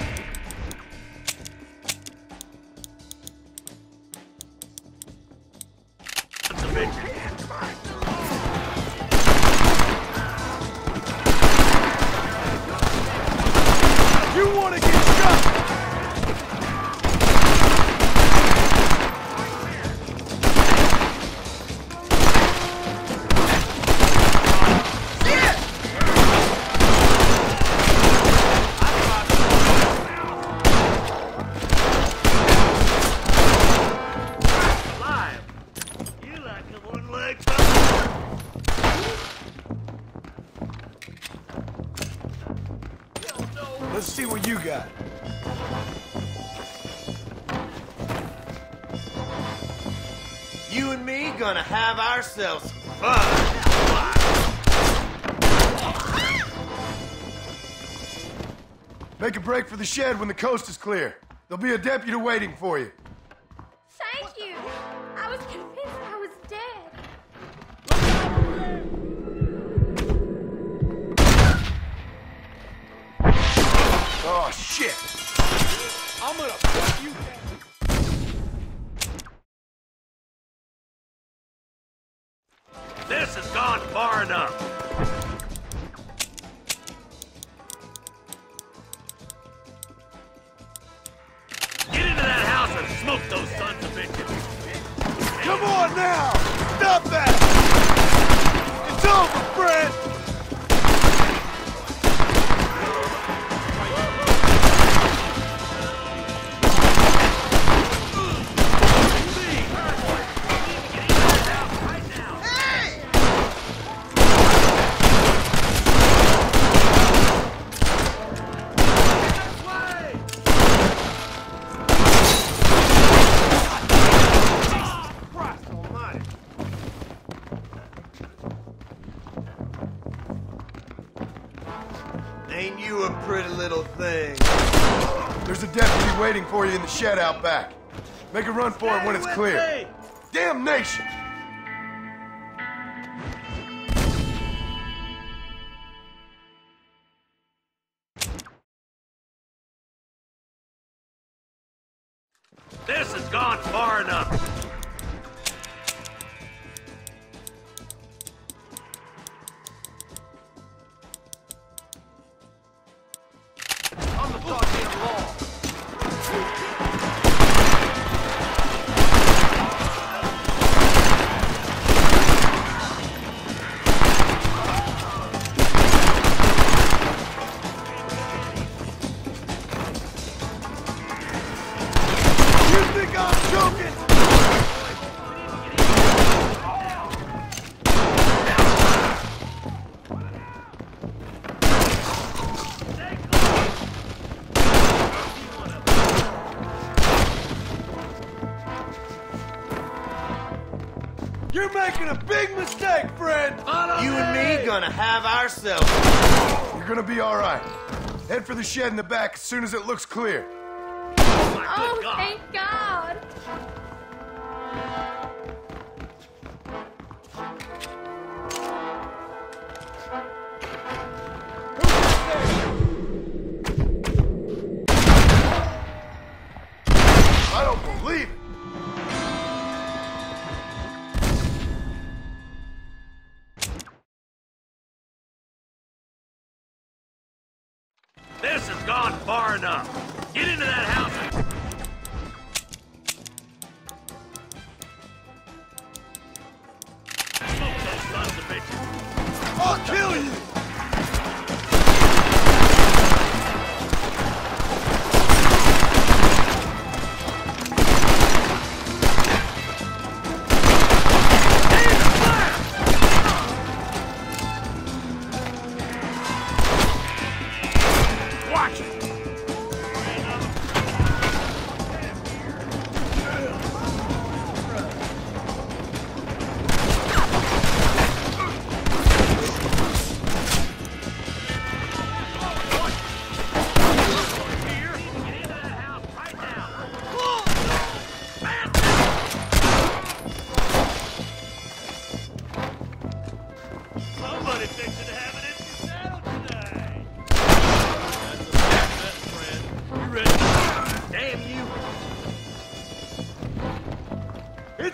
You want to get shot? Let's see what you got. You and me gonna have ourselves some fun. Make a break for the shed when the coast is clear. There'll be a deputy waiting for you. Thank you. I was convinced I was dead. Oh, shit. I'm gonna put you down. This has gone far enough. Get into that house and smoke those sons of bitches. Come on now! Stop that! It's over, friend! Ain't you a pretty little thing? There's a deputy waiting for you in the shed out back. Make a run for it when it's clear. Damnation! This has gone far enough. I'm the goddamn law. You think I'm joking? You're making a big mistake, friend! You and me gonna have ourselves. You're gonna be all right. Head for the shed in the back as soon as it looks clear. Oh, thank God. I don't believe it. This has gone far enough. Get into that house. Smoke those sons of bitches. I'll kill you! Watch it.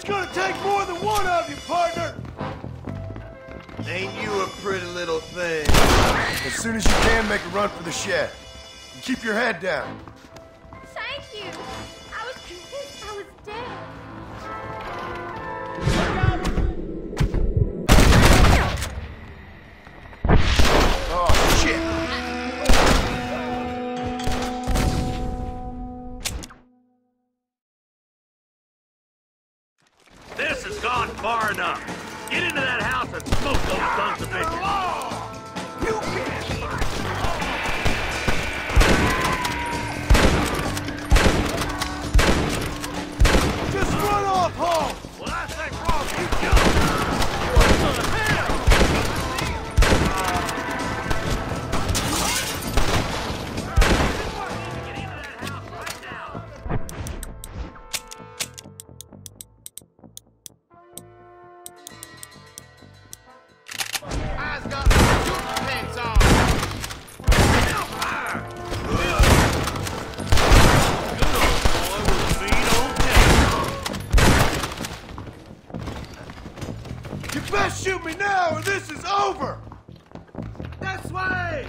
gonna take more than one of you, partner! Ain't you a pretty little thing? As soon as you can, make a run for the shed. And keep your head down. Thank you. I was convinced I was dead. Oh, shit! This has gone far enough. Get into that house and smoke those sons of bitches. You can't! Just run off home! Well, I say wrong, you jump! What the hell? Get into that house right now! I've got my pants on. You best shoot me now or this is over! This way!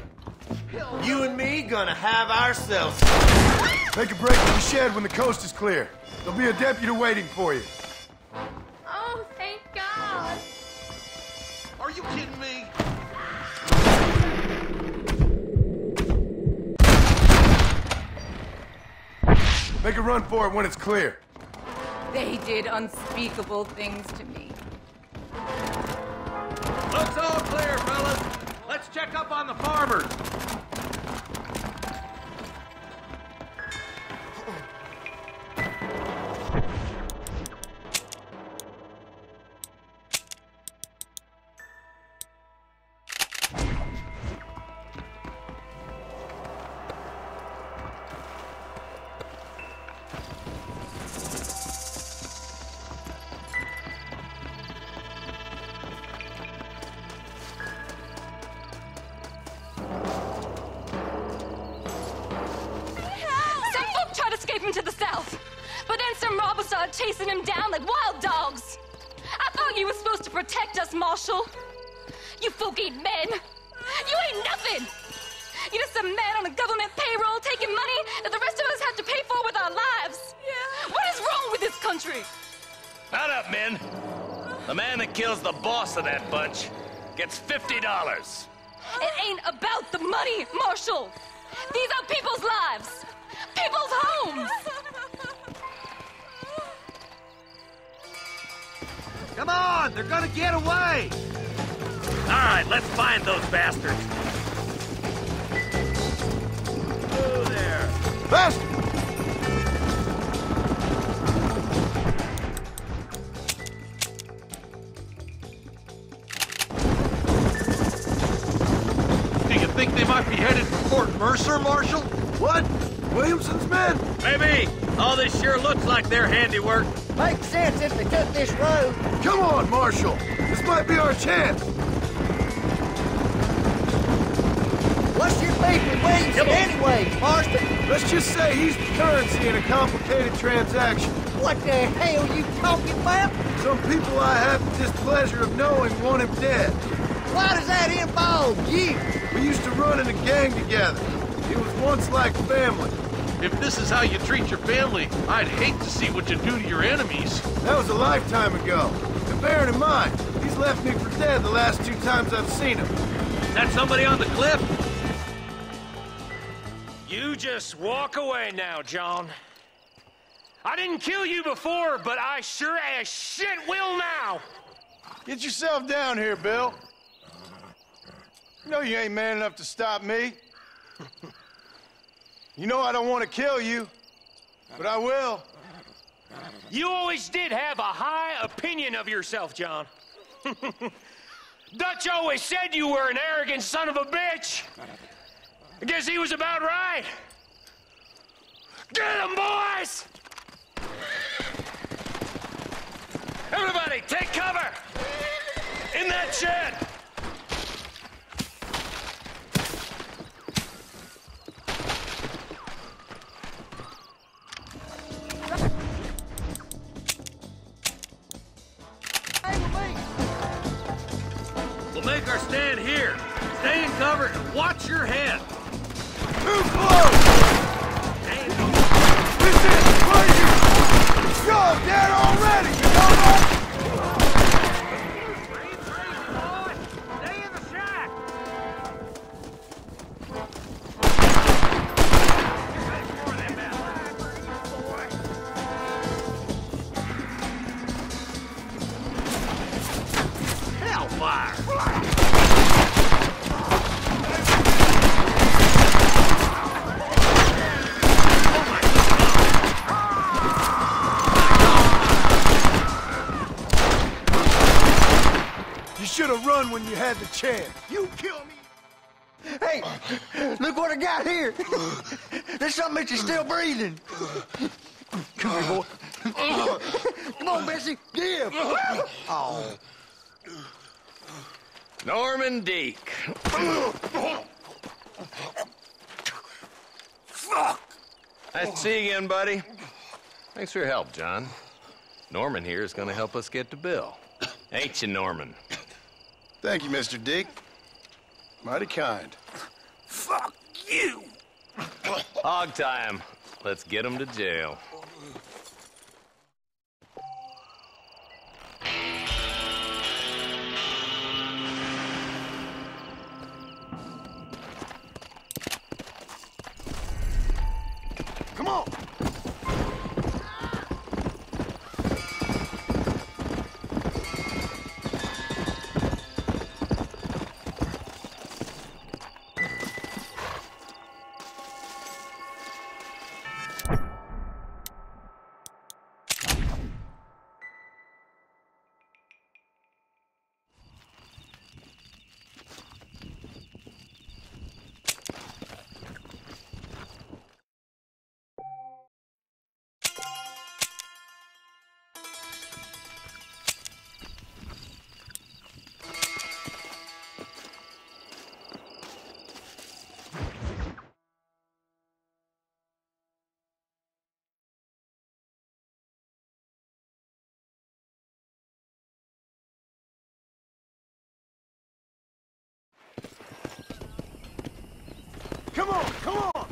You and me gonna have ourselves. Make a break for the shed when the coast is clear. There'll be a deputy waiting for you. Oh, thank God. Are you kidding me? Make a run for it when it's clear. They did unspeakable things to me. Looks all clear, fellas. Let's check up on the farmers. To the south, but then some robbers started chasing him down like wild dogs. I thought you were supposed to protect us, Marshal. You folk ain't men. You ain't nothing. You're just a man on a government payroll taking money that the rest of us have to pay for with our lives. Yeah. What is wrong with this country? Not up, men. The man that kills the boss of that bunch gets $50. It ain't about the money, Marshal. These are people's lives. People's homes! Come on, they're gonna get away! All right, let's find those bastards. Oh, there. Bastard! Do you think they might be headed for Fort Mercer, Marshal? What? Williamson's men? Maybe. All this sure looks like their handiwork. Makes sense if they took this road. Come on, Marshal. This might be our chance. What's your beef with Williamson anyway, Marston? Let's just say he's currency in a complicated transaction. What the hell you talking about? Some people I have the displeasure of knowing want him dead. Why does that involve you? We used to run in a gang together. It was once like family. If this is how you treat your family, I'd hate to see what you do to your enemies. That was a lifetime ago. And bearing in mind, he's left me for dead the last 2 times I've seen him. Is that somebody on the cliff? You just walk away now, John. I didn't kill you before, but I sure as shit will now. Get yourself down here, Bill. You know you ain't man enough to stop me. You know I don't want to kill you, but I will. You always did have a high opinion of yourself, John. Dutch always said you were an arrogant son of a bitch. I guess he was about right. Get him, boys! Everybody, take cover! In that shed! in here. Stay in cover and watch your head. Too close! This is right here! You're dead already, you know that? Stay in the shack! Hellfire! You should have run when you had the chance. You kill me. Hey, look what I got here. There's something that you're still breathing. Come here, boy. Come on, Bessie. Give. Oh. Norman Deek. Fuck! Nice to see you again, buddy. Thanks for your help, John. Norman here is gonna help us get to Bill. Ain't you, Norman? Thank you, Mr. Dick. Mighty kind. Fuck you! Hog time. Let's get him to jail. Come on! Come on, come on!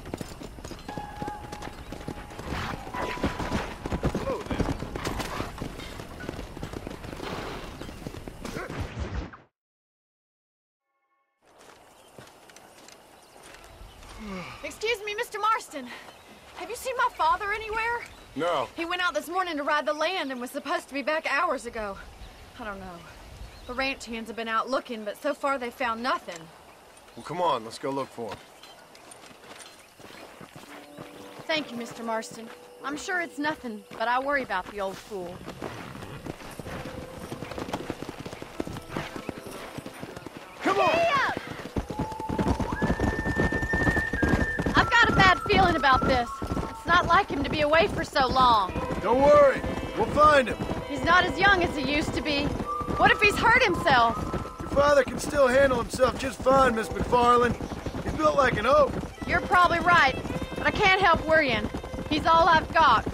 Hello there. Excuse me, Mr. Marston. Have you seen my father anywhere? No. He went out this morning to ride the land and was supposed to be back hours ago. I don't know. The ranch hands have been out looking, but so far they found nothing. Well, come on, let's go look for him. Thank you, Mr. Marston. I'm sure it's nothing, but I worry about the old fool. Come on! Giddy up! I've got a bad feeling about this. It's not like him to be away for so long. Don't worry, we'll find him. He's not as young as he used to be. What if he's hurt himself? Your father can still handle himself just fine, Miss McFarland. He's built like an oak. You're probably right, but I can't help worrying. He's all I've got.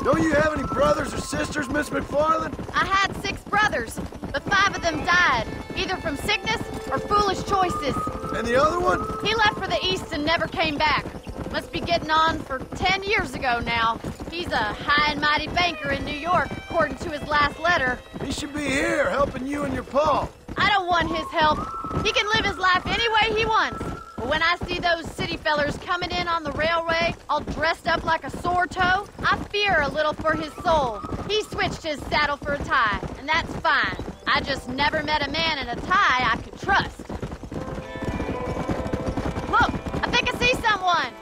Don't you have any brothers or sisters, Miss McFarland? I had 6 brothers, but 5 of them died, either from sickness or foolish choices. And the other one? He left for the east and never came back. Must be getting on for 10 years ago now. He's a high and mighty banker in New York, according to his last letter. He should be here, helping you and your pa. I don't want his help. He can live his life any way he wants. But when I see those city fellers coming in on the railway, all dressed up like a sore toe, I fear a little for his soul. He switched his saddle for a tie, and that's fine. I just never met a man in a tie I could trust. Look, I think I see someone.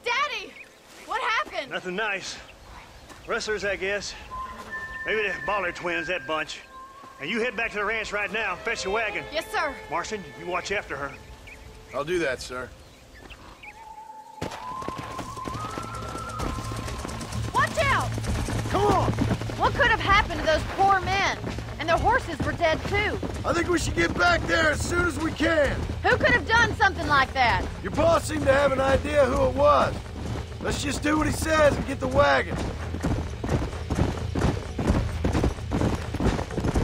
Daddy, what happened? Nothing nice. Rustlers, I guess. Maybe the Bollard twins, that bunch. Now you head back to the ranch right now. Fetch the wagon. Yes, sir. Marston, you watch after her. I'll do that, sir. Watch out! Come on! What could have happened to those poor men? And And the horses were dead, too. I think we should get back there as soon as we can. Who could have done something like that? Your boss seemed to have an idea who it was. Let's just do what he says and get the wagon.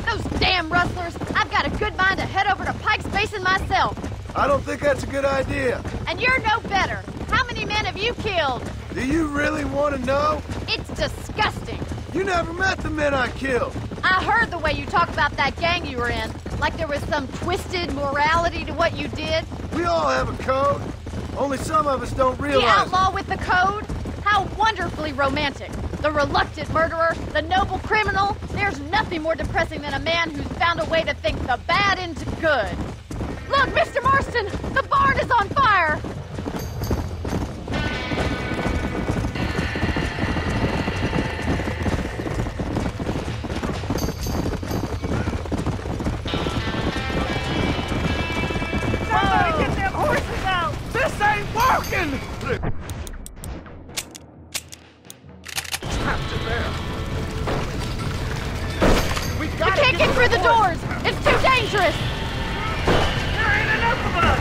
Those damn rustlers! I've got a good mind to head over to Pike's Basin myself. I don't think that's a good idea. And you're no better. How many men have you killed? Do you really want to know? It's disgusting. You never met the men I killed. I heard the way you talk about that gang you were in, like there was some twisted morality to what you did. We all have a code. Only some of us don't realize The outlaw with the code? How wonderfully romantic. The reluctant murderer, the noble criminal. There's nothing more depressing than a man who's found a way to think the bad into good. Look, Mr. Marston, the barn is on fire. Somebody get them horses out! This ain't working! Trapped in there. You can't get through the doors. It's too dangerous. There ain't enough of us!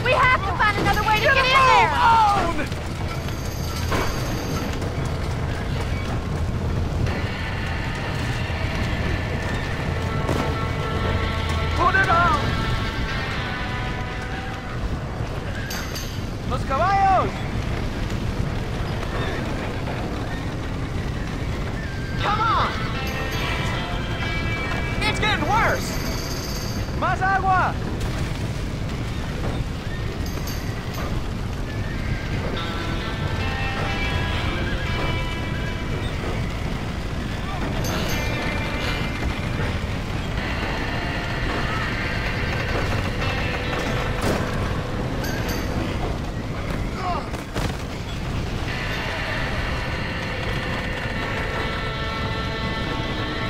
We have to find another way to get in there! On! Put it on! Los caballos! Come on! It's getting worse! Más agua!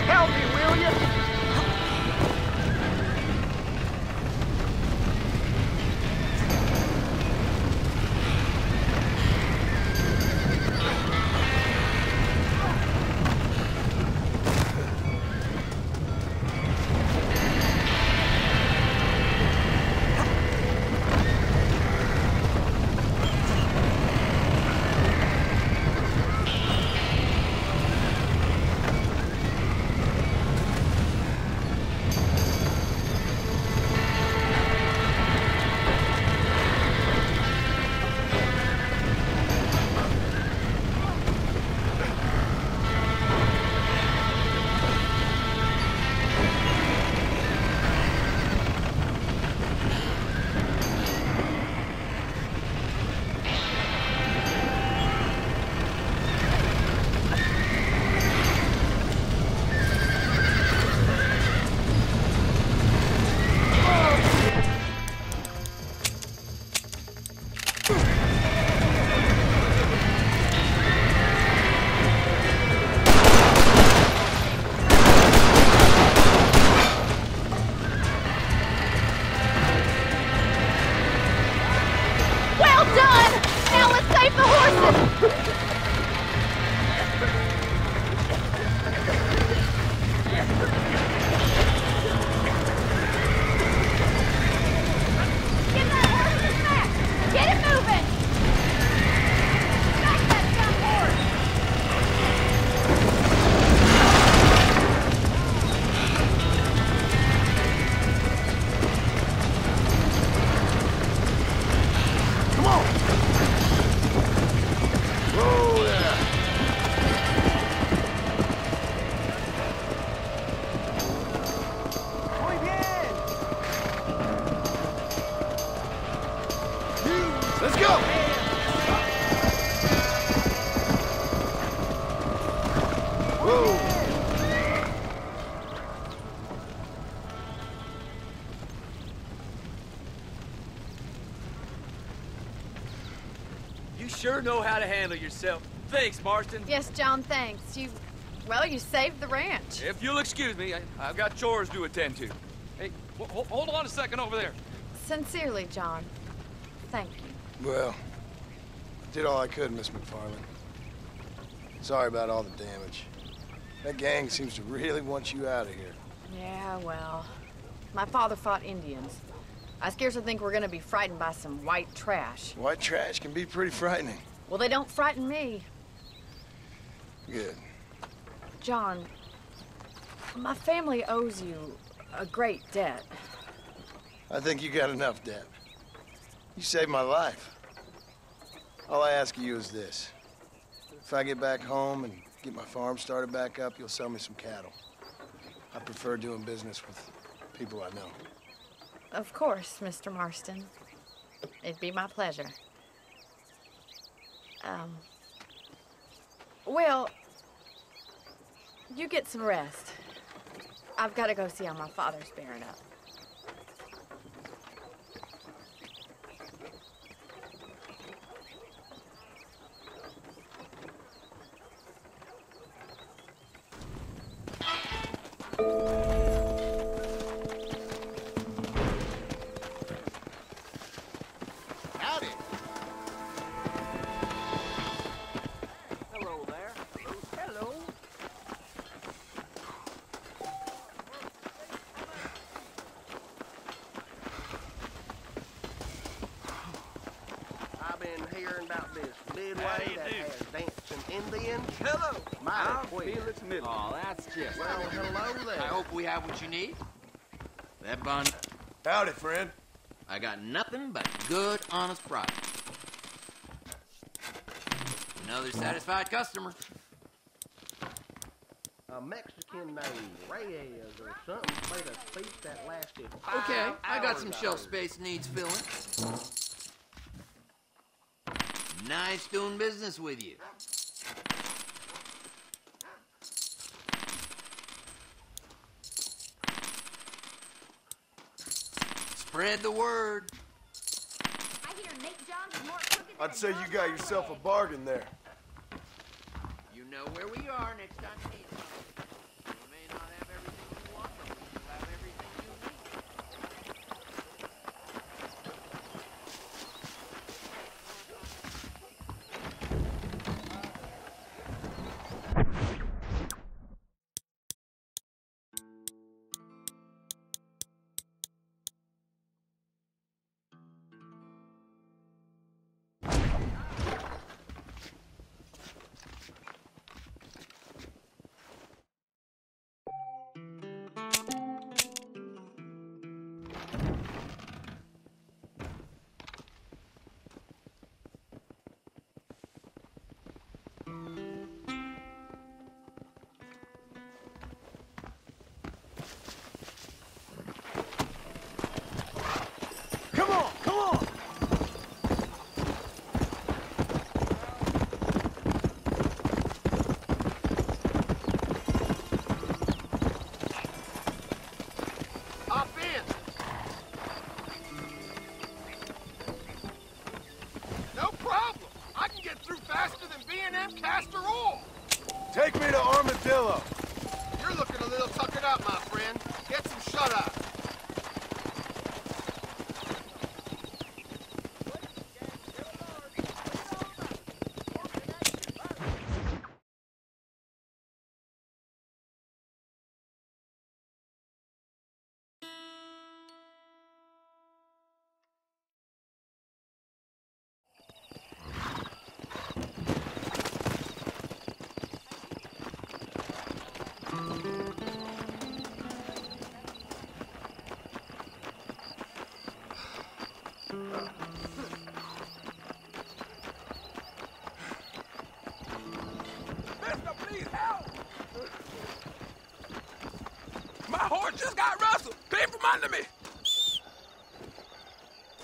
Help me, will you? Well done! Now let's save the horses! Get that horse back! Get it moving! Back that dumb horse! Come on! Whoa there! Muy bien! Let's go! Whoa! You sure know how to handle yourself. Thanks, Marston. Yes, John, thanks. You saved the ranch. If you'll excuse me, I've got chores to attend to. Hey, hold on a second over there. Sincerely, John. Thank you. Well, I did all I could, Miss McFarland. Sorry about all the damage. That gang seems to really want you out of here. Yeah, well, my father fought Indians. I scarcely think we're gonna be frightened by some white trash. White trash can be pretty frightening. Well, they don't frighten me. Good. John, my family owes you a great debt. I think you got enough debt. You saved my life. All I ask of you is this. If I get back home and get my farm started back up, you'll sell me some cattle. I prefer doing business with people I know. Of course, Mr. Marston. It'd be my pleasure. Well, you get some rest. I've got to go see how my father's bearing up. Howdy. Hello there. Hello. I've been hearing about this midway that has dancing Indians. Hello. Mighty queer. Oh, that's just. Well, hello there. I hope we have what you need. That bun. Howdy, friend. I got nothing but good, honest product. Another satisfied customer. A Mexican named Reyes or something made a speech that lasted 5 Okay, I got hours, some I shelf heard. space needs filling. Nice doing business with you. Spread the word. I hear Nate Johns is more crooked than I'd say you got yourself a bargain there. You know where we are next time you need something. We may not have everything you want, but we do have everything you need. Come on, come on! Hop in. No problem. I can get through faster than B&M Castor Oil. Take me to Armadillo. You're looking a little tuckered out, my friend. Get some shut-eye. Mister, please help! My horse just got rustled. Came from under me.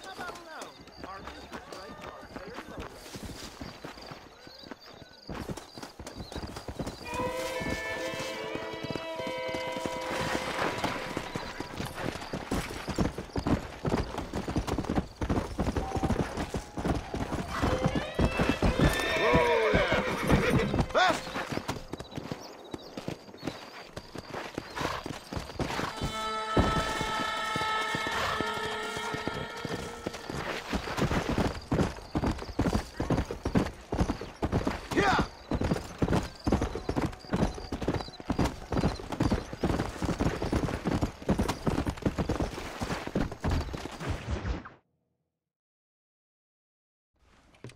How about no? Our interest rates are very low. Faster!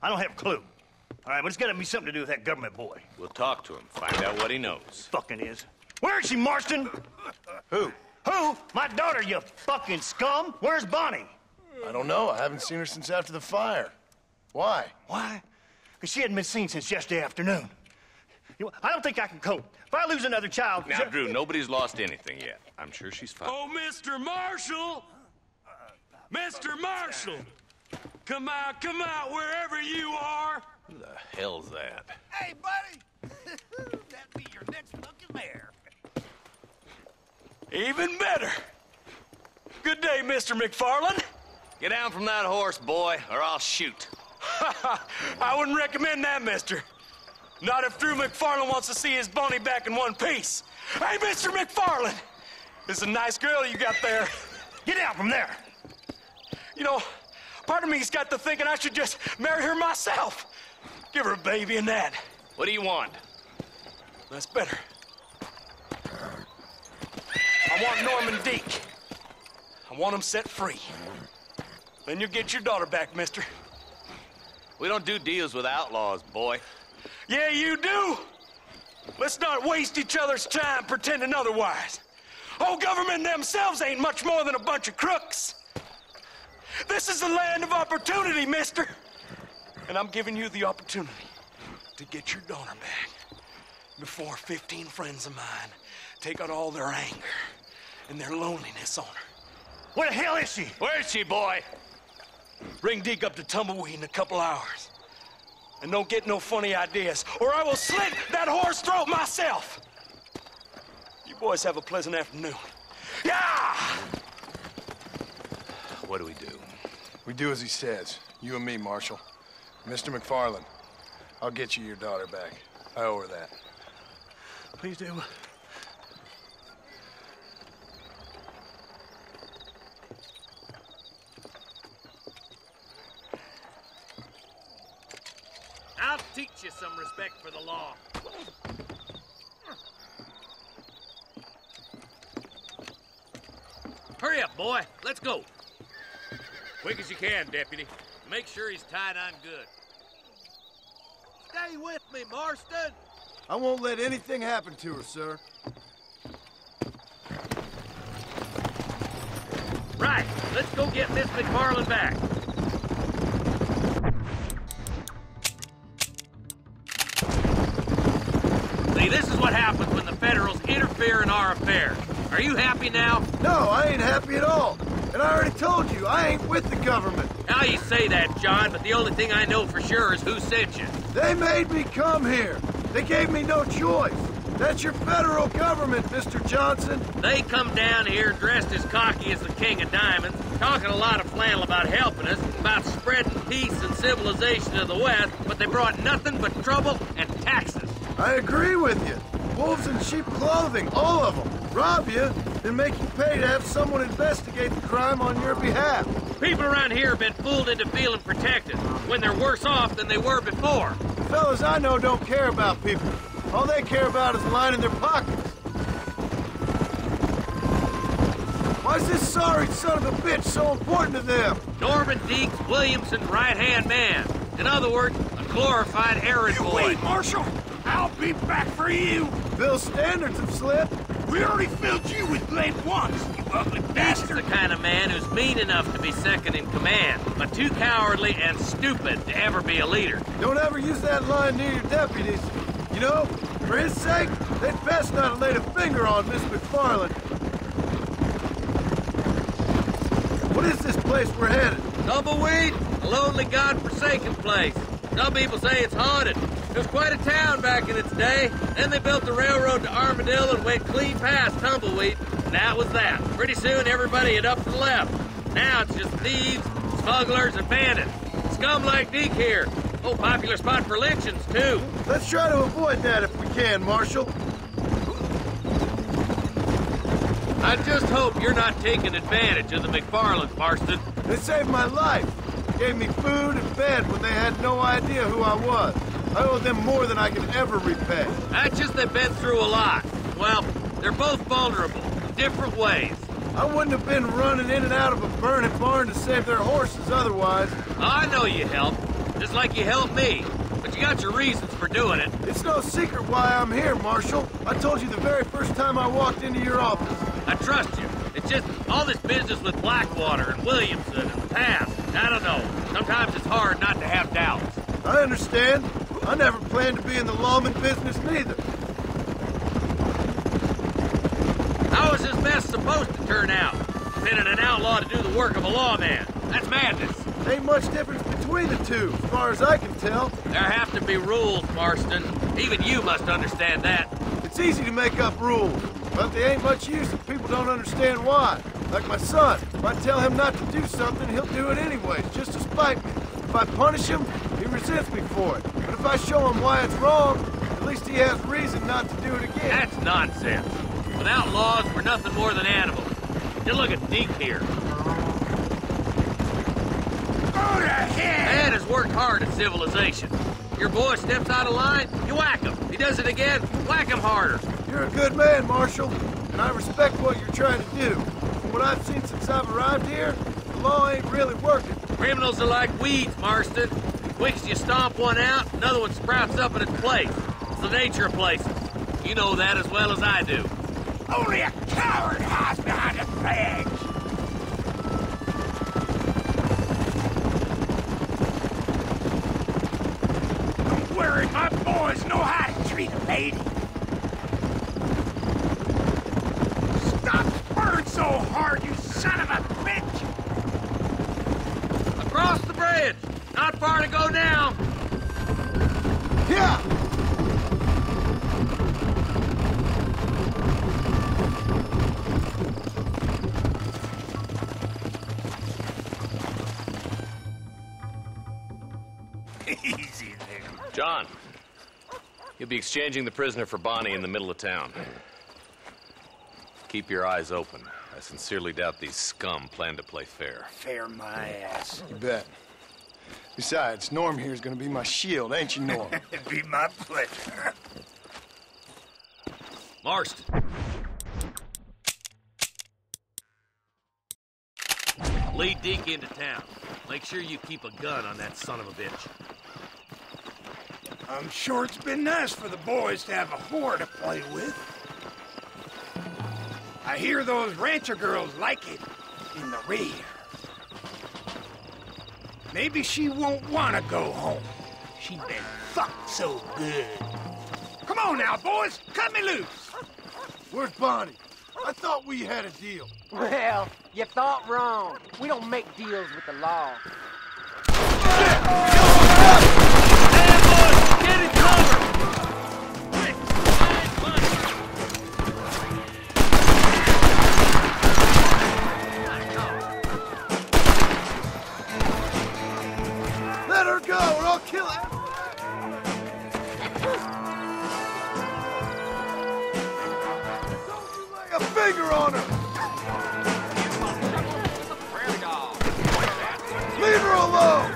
I don't have a clue. All right, but it's got to be something to do with that government boy. We'll talk to him, find out what he knows. Fucking is. Where is she, Marston? Who? Who? My daughter, you fucking scum. Where's Bonnie? I don't know. I haven't seen her since after the fire. Why? Why? Because she hadn't been seen since yesterday afternoon. I don't think I can cope. If I lose another child... Now, Drew, nobody's lost anything yet. I'm sure she's fine. Oh, Mr. Marshall! Mr. Marshall! Come out, wherever you are! Who the hell's that? Hey, buddy! That'd be your next fucking mayor. Even better! Good day, Mr. McFarland. Get down from that horse, boy, or I'll shoot. I wouldn't recommend that, mister. Not if Drew McFarland wants to see his Bonnie back in one piece. Hey, Mr. McFarland! This is a nice girl you got there. Get out from there! You know, part of me's got to thinking I should just marry her myself. Give her a baby and that. What do you want? That's better. I want Norman Deek. I want him set free. Then you'll get your daughter back, mister. We don't do deals with outlaws, boy. Yeah, you do. Let's not waste each other's time pretending otherwise. Old government themselves ain't much more than a bunch of crooks. This is the land of opportunity, mister. And I'm giving you the opportunity to get your daughter back before 15 friends of mine take out all their anger and their loneliness on her. Where the hell is she? Where is she, boy? Bring Deke up to Tumbleweed in a couple hours. And don't get no funny ideas, or I will slit that horse throat myself. You boys have a pleasant afternoon. Yeah! What do we do? We do as he says. You and me, Marshal. Mr. McFarland, I'll get you your daughter back. I owe her that. Please do. I'll teach you some respect for the law. Hurry up, boy. Let's go. Quick as you can, Deputy. Make sure he's tied on good. Stay with me, Marston. I won't let anything happen to her, sir. Right. Let's go get Miss McFarland back. See, this is what happens when the Federals interfere in our affairs. Are you happy now? No, I ain't happy at all. And I already told you, I ain't with the government. Now you say that, John, but the only thing I know for sure is who sent you. They made me come here. They gave me no choice. That's your federal government, Mr. Johnson. They come down here dressed as cocky as the King of Diamonds, talking a lot of flannel about helping us, about spreading peace and civilization to the West, but they brought nothing but trouble and taxes. I agree with you. Wolves in sheep clothing, all of them. Rob you, then make you pay to have someone investigate the crime on your behalf. People around here have been fooled into feeling protected, when they're worse off than they were before. The fellas I know don't care about people. All they care about is lining their pockets. Why's this sorry son of a bitch so important to them? Norman Deeks Williamson's right-hand man. In other words, a glorified errand boy. Wait, Marshal! I'll be back for you! Bill's standards have slipped. We already filled you with lead once, you ugly bastard! He's the kind of man who's mean enough to be second in command, but too cowardly and stupid to ever be a leader. Don't ever use that line near your deputies. You know, for his sake, they'd best not have laid a finger on Miss McFarland. What is this place we're headed? Tumbleweed, a lonely, god-forsaken place. Some people say it's haunted. It was quite a town back in its day. Then they built the railroad to Armadillo and went clean past Tumbleweed. And that was that. Pretty soon, everybody had up and left. Now it's just thieves, smugglers, and bandits. Scum like Deke here. Oh, popular spot for lynchings, too. Let's try to avoid that if we can, Marshal. I just hope you're not taking advantage of the McFarlands, Marston. They saved my life. Gave me food and bed when they had no idea who I was. I owe them more than I can ever repay. That's just they've been through a lot. Well, they're both vulnerable, in different ways. I wouldn't have been running in and out of a burning barn to save their horses otherwise. I know you helped. just like you helped me. But you got your reasons for doing it. It's no secret why I'm here, Marshal. I told you the very first time I walked into your office. I trust you. It's just all this business with Blackwater and Williamson and the past. I don't know. Sometimes it's hard not to have doubts. I understand. I never planned to be in the lawman business neither. How is this mess supposed to turn out? Sending an outlaw to do the work of a lawman. That's madness. Ain't much difference between the two, as far as I can tell. There have to be rules, Marston. Even you must understand that. It's easy to make up rules, but they ain't much use if people don't understand why. Like my son. If I tell him not to do something, he'll do it anyways, just to spite me. If I punish him, he resents me for it. But if I show him why it's wrong, at least he has reason not to do it again. That's nonsense. Without laws, we're nothing more than animals. Just look at Deke here. Go to hell! Man has worked hard at civilization. Your boy steps out of line, you whack him. He does it again, whack him harder. You're a good man, Marshal, and I respect what you're trying to do. From what I've seen since I've arrived here, the law ain't really working. Criminals are like weeds, Marston. Quick as you stomp one out, another one sprouts up in its place. It's the nature of places. You know that as well as I do. Only a coward hides behind a flag. Don't worry, my boys know how to treat a lady. Stop burning so hard, you son of a bitch! Across the bridge. Not far to go now. Yeah! Easy there. John, you'll be exchanging the prisoner for Bonnie in the middle of town. Keep your eyes open. I sincerely doubt these scum plan to play fair. Fair my ass. You bet. Besides, Norm here's gonna be my shield, ain't you, Norm? It'd be my pleasure. Marston. Lead Deke into town. Make sure you keep a gun on that son of a bitch. I'm sure it's been nice for the boys to have a whore to play with. I hear those rancher girls like it in the rear. Maybe she won't want to go home. She's been fucked so good. Come on now, boys. Cut me loose. Where's Bonnie? I thought we had a deal. Well, you thought wrong. We don't make deals with the law. Get it covered! Let her go or I'll kill her! Don't you lay a finger on her! Leave her alone!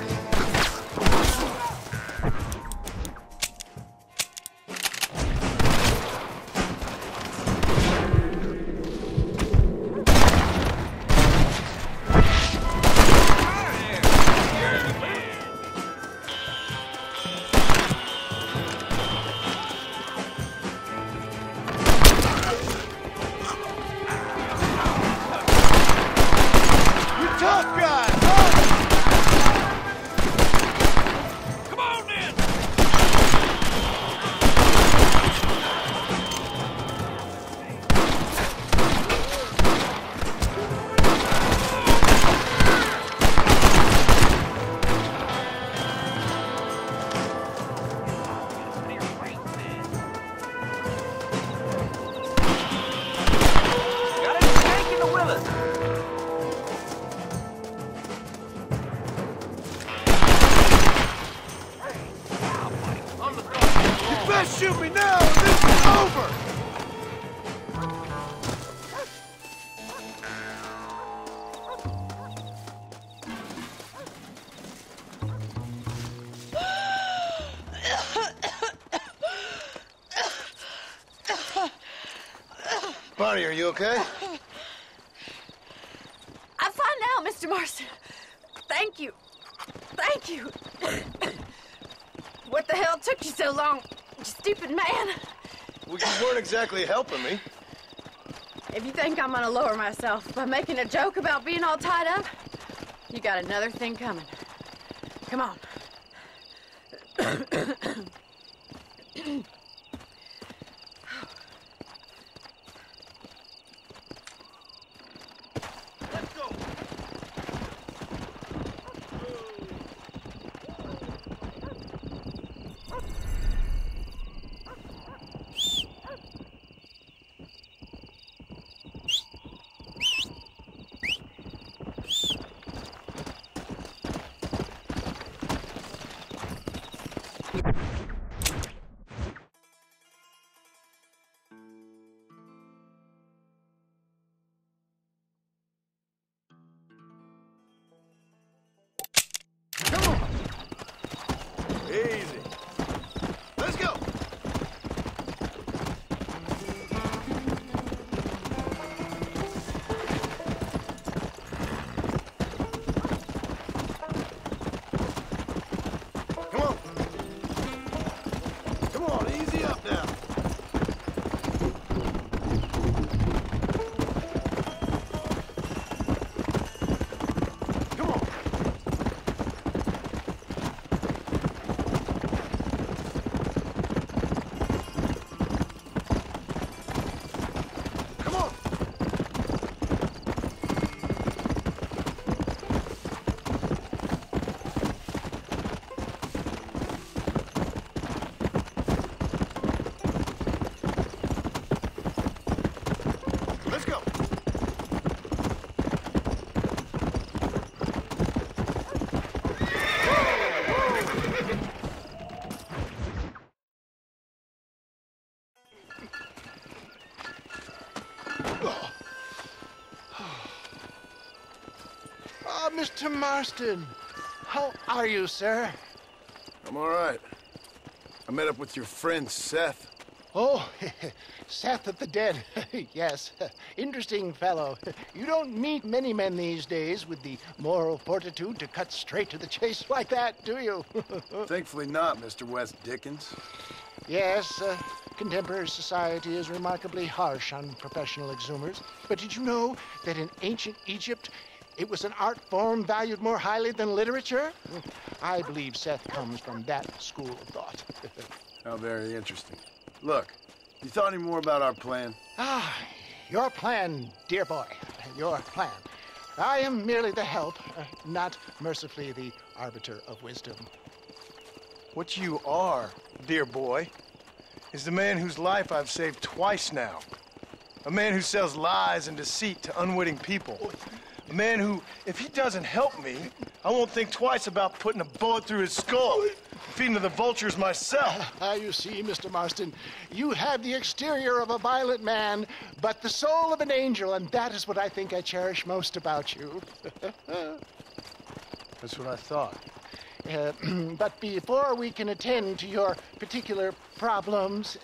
Shoot me now, and this is over! Bonnie, are you okay? I'm fine now, Mr. Marston. Thank you. Thank you. the hell took you so long, you stupid man? Well, you weren't exactly helping me. If you think I'm gonna lower myself by making a joke about being all tied up, you got another thing coming. Come on. Easy. Let's go. Come on. Come on, easy up now. Come on. Come on. Let's go. Ah, Mr. Marston. How are you, sir? I'm all right. I met up with your friend Seth. Oh, Seth of the Dead. Yes, interesting fellow. You don't meet many men these days with the moral fortitude to cut straight to the chase like that, do you? Thankfully not, Mr. West Dickens. Yes, contemporary society is remarkably harsh on professional exhumers. But did you know that in ancient Egypt, it was an art form valued more highly than literature? I believe Seth comes from that school of thought. How very interesting. Look, you thought any more about our plan? Ah, your plan, dear boy, your plan. I am merely the help, not mercifully the arbiter of wisdom. What you are, dear boy, is the man whose life I've saved twice now. A man who sells lies and deceit to unwitting people. A man who, if he doesn't help me, I won't think twice about putting a bullet through his skull, feeding to the vultures myself. You see, Mr. Marston, you have the exterior of a violent man, but the soul of an angel, and that is what I think I cherish most about you. That's what I thought. But before we can attend to your particular problems,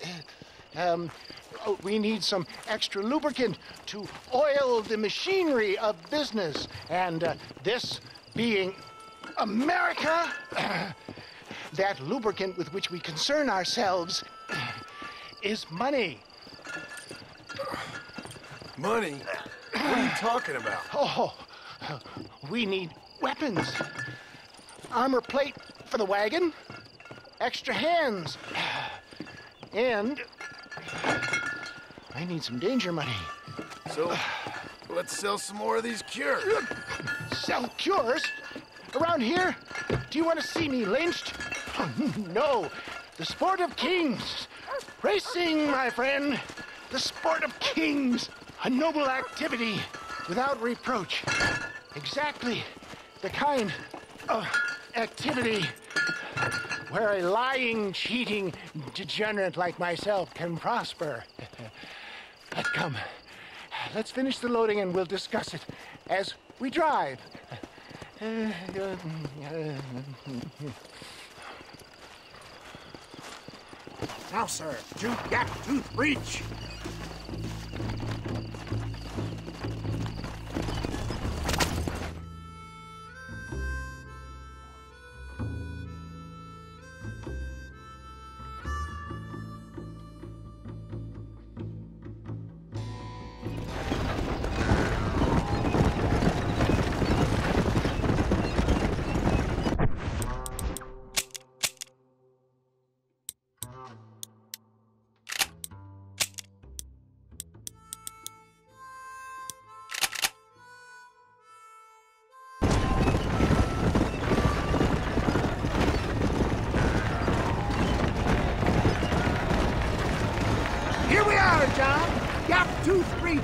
we need some extra lubricant to oil the machinery of business. And this being America, that lubricant with which we concern ourselves is money. Money? What are you talking about? Oh, we need weapons. Armor plate for the wagon, extra hands, and I need some danger money. So, let's sell some more of these cures. Sell cures? Around here? Do you want to see me lynched? Oh, no. The sport of kings. Racing, my friend. The sport of kings. A noble activity without reproach. Exactly the kind of activity where a lying, cheating degenerate like myself can prosper. But come, let's finish the loading and we'll discuss it as we drive. Now, sir, tooth gap, tooth breach. tooth reach.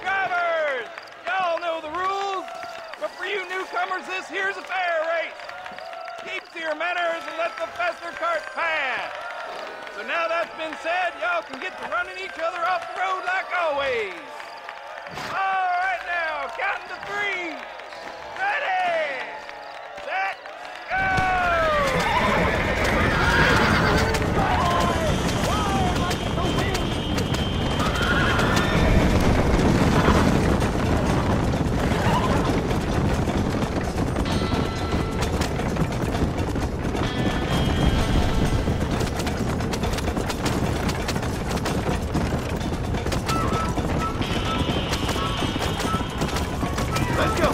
Drivers! Y'all know the rules, but for you newcomers, this here's a fair race. Keep to your manners and let the faster cart pass. So now that's been said, y'all can get to running each other off the road like always. All right now, counting to 3. Ready, set, go! Let's go.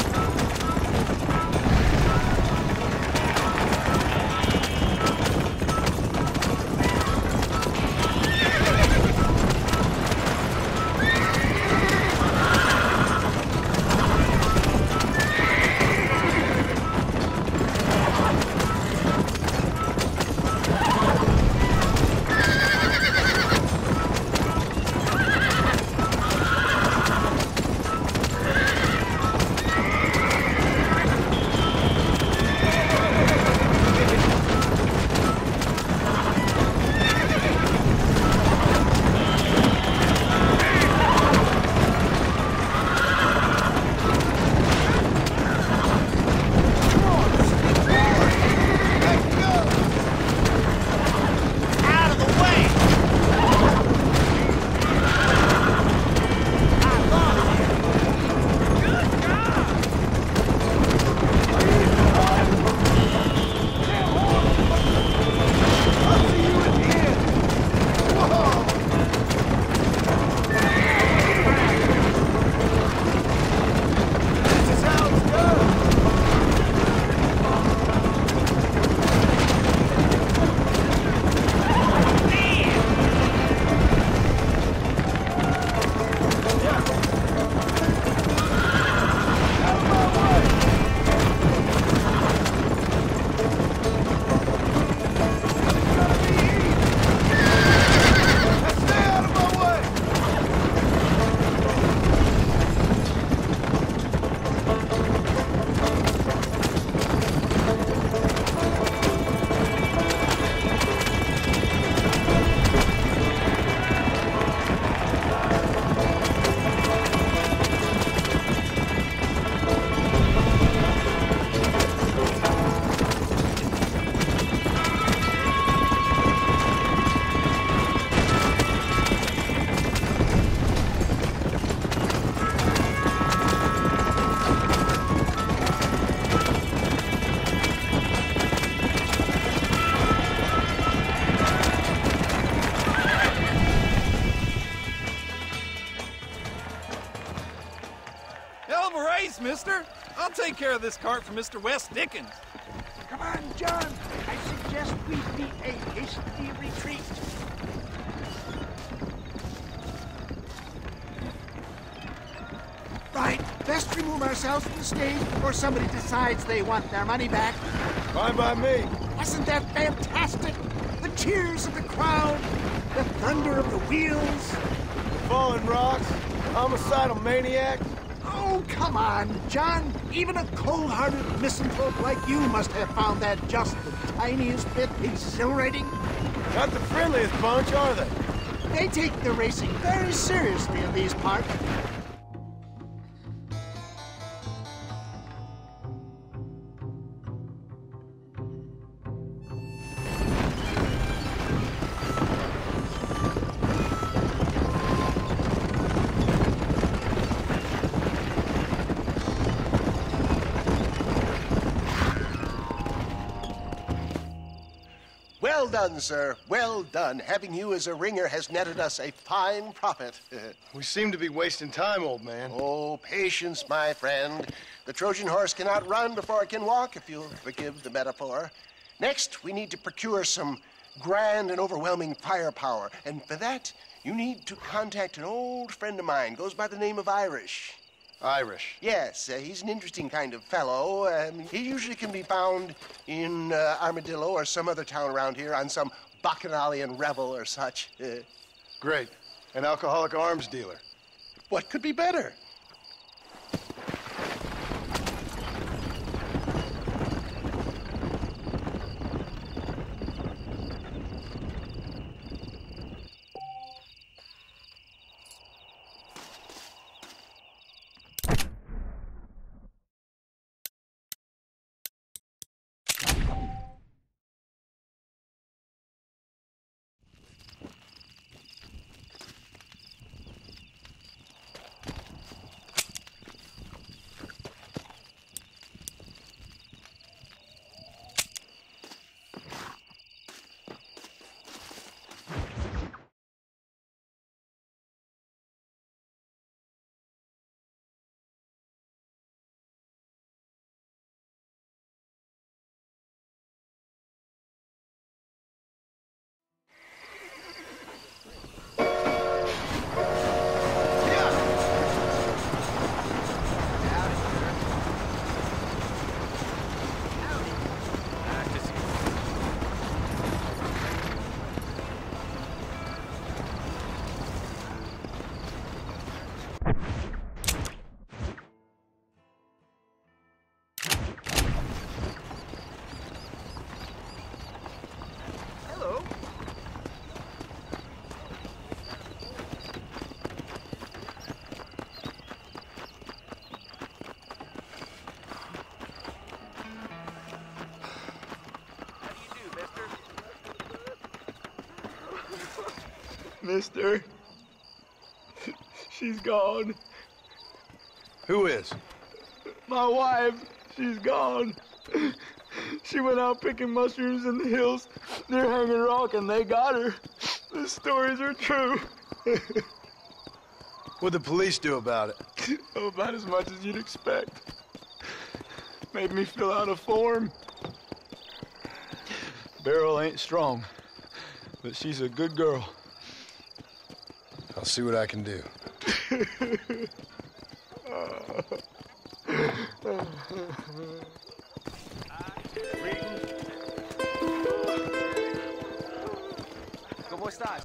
Hell of a race, mister. I'll take care of this cart for Mr. West Dickens. Come on, John. I suggest we beat a hasty retreat. Right. Best remove ourselves from the stage before somebody decides they want their money back. Fine by me. Wasn't that fantastic? The cheers of the crowd, the thunder of the wheels. The falling rocks, homicidal maniacs. Oh, come on, John. Even a cold-hearted misanthrope like you must have found that just the tiniest bit exhilarating. Not the friendliest bunch, are they? They take the racing very seriously in these parts. Well done, sir. Well done. Having you as a ringer has netted us a fine profit. We seem to be wasting time, old man. Oh, patience, my friend. The Trojan horse cannot run before it can walk, if you'll forgive the metaphor. Next, we need to procure some grand and overwhelming firepower. And for that, you need to contact an old friend of mine. Goes by the name of Irish. Irish? Yes, he's an interesting kind of fellow. He usually can be found in Armadillo or some other town around here on some Bacchanalian revel or such. Great. An alcoholic arms dealer. What could be better? Mister, she's gone. Who is? My wife, she's gone. She went out picking mushrooms in the hills near Hanging Rock and they got her. The stories are true. What'd the police do about it? Oh, about as much as you'd expect. Made me fill out a form. Beryl ain't strong, but she's a good girl. I'll see what I can do. ¿Cómo estás?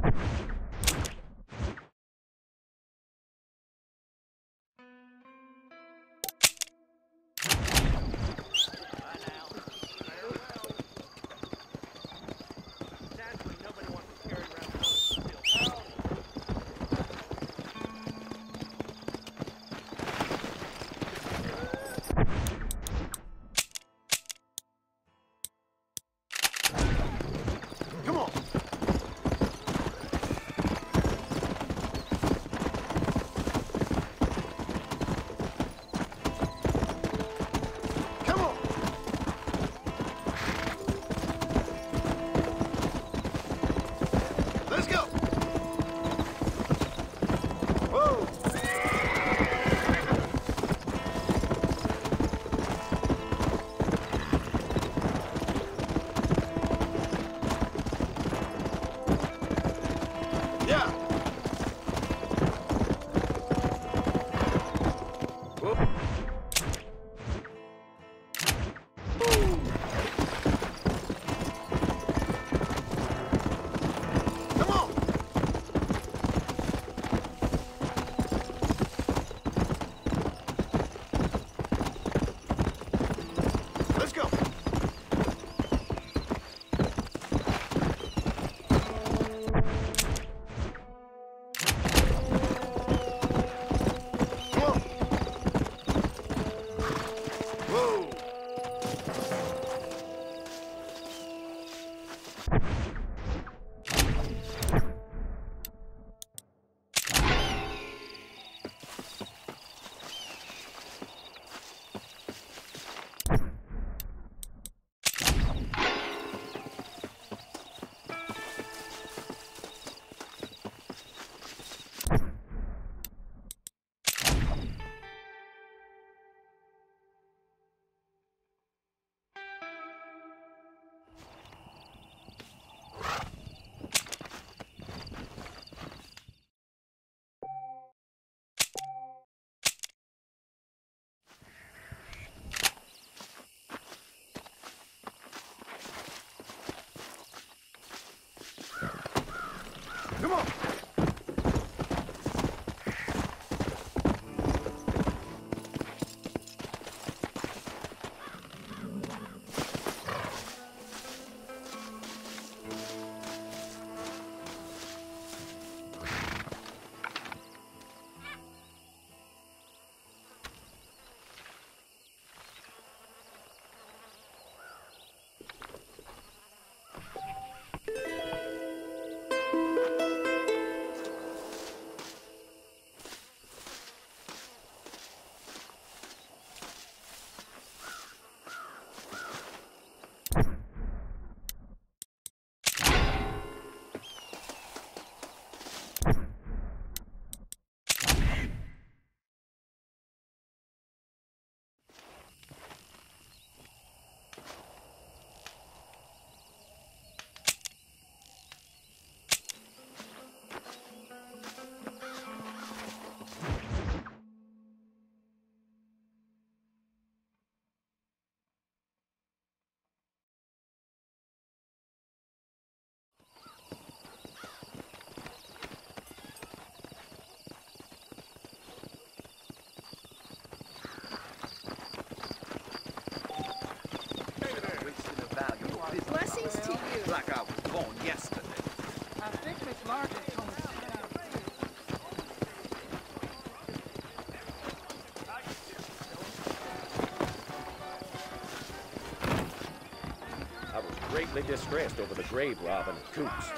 deeply distressed over the grave robbing of Coots.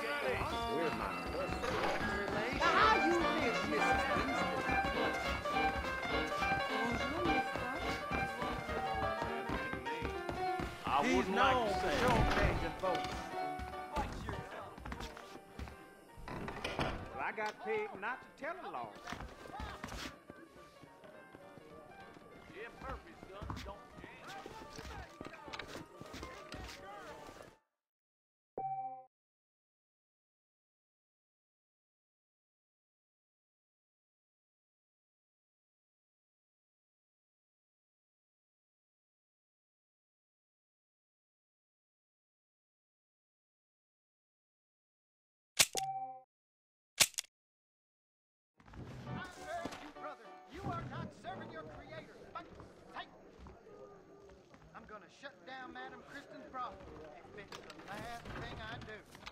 Where's my How you live, Mrs. I wouldn't like to say. Well, I got paid not to tell a law. Yeah, perfect, son. Don't You are not serving your creator. I'm gonna shut down Madam Kristen's brothel if it's the last thing I do.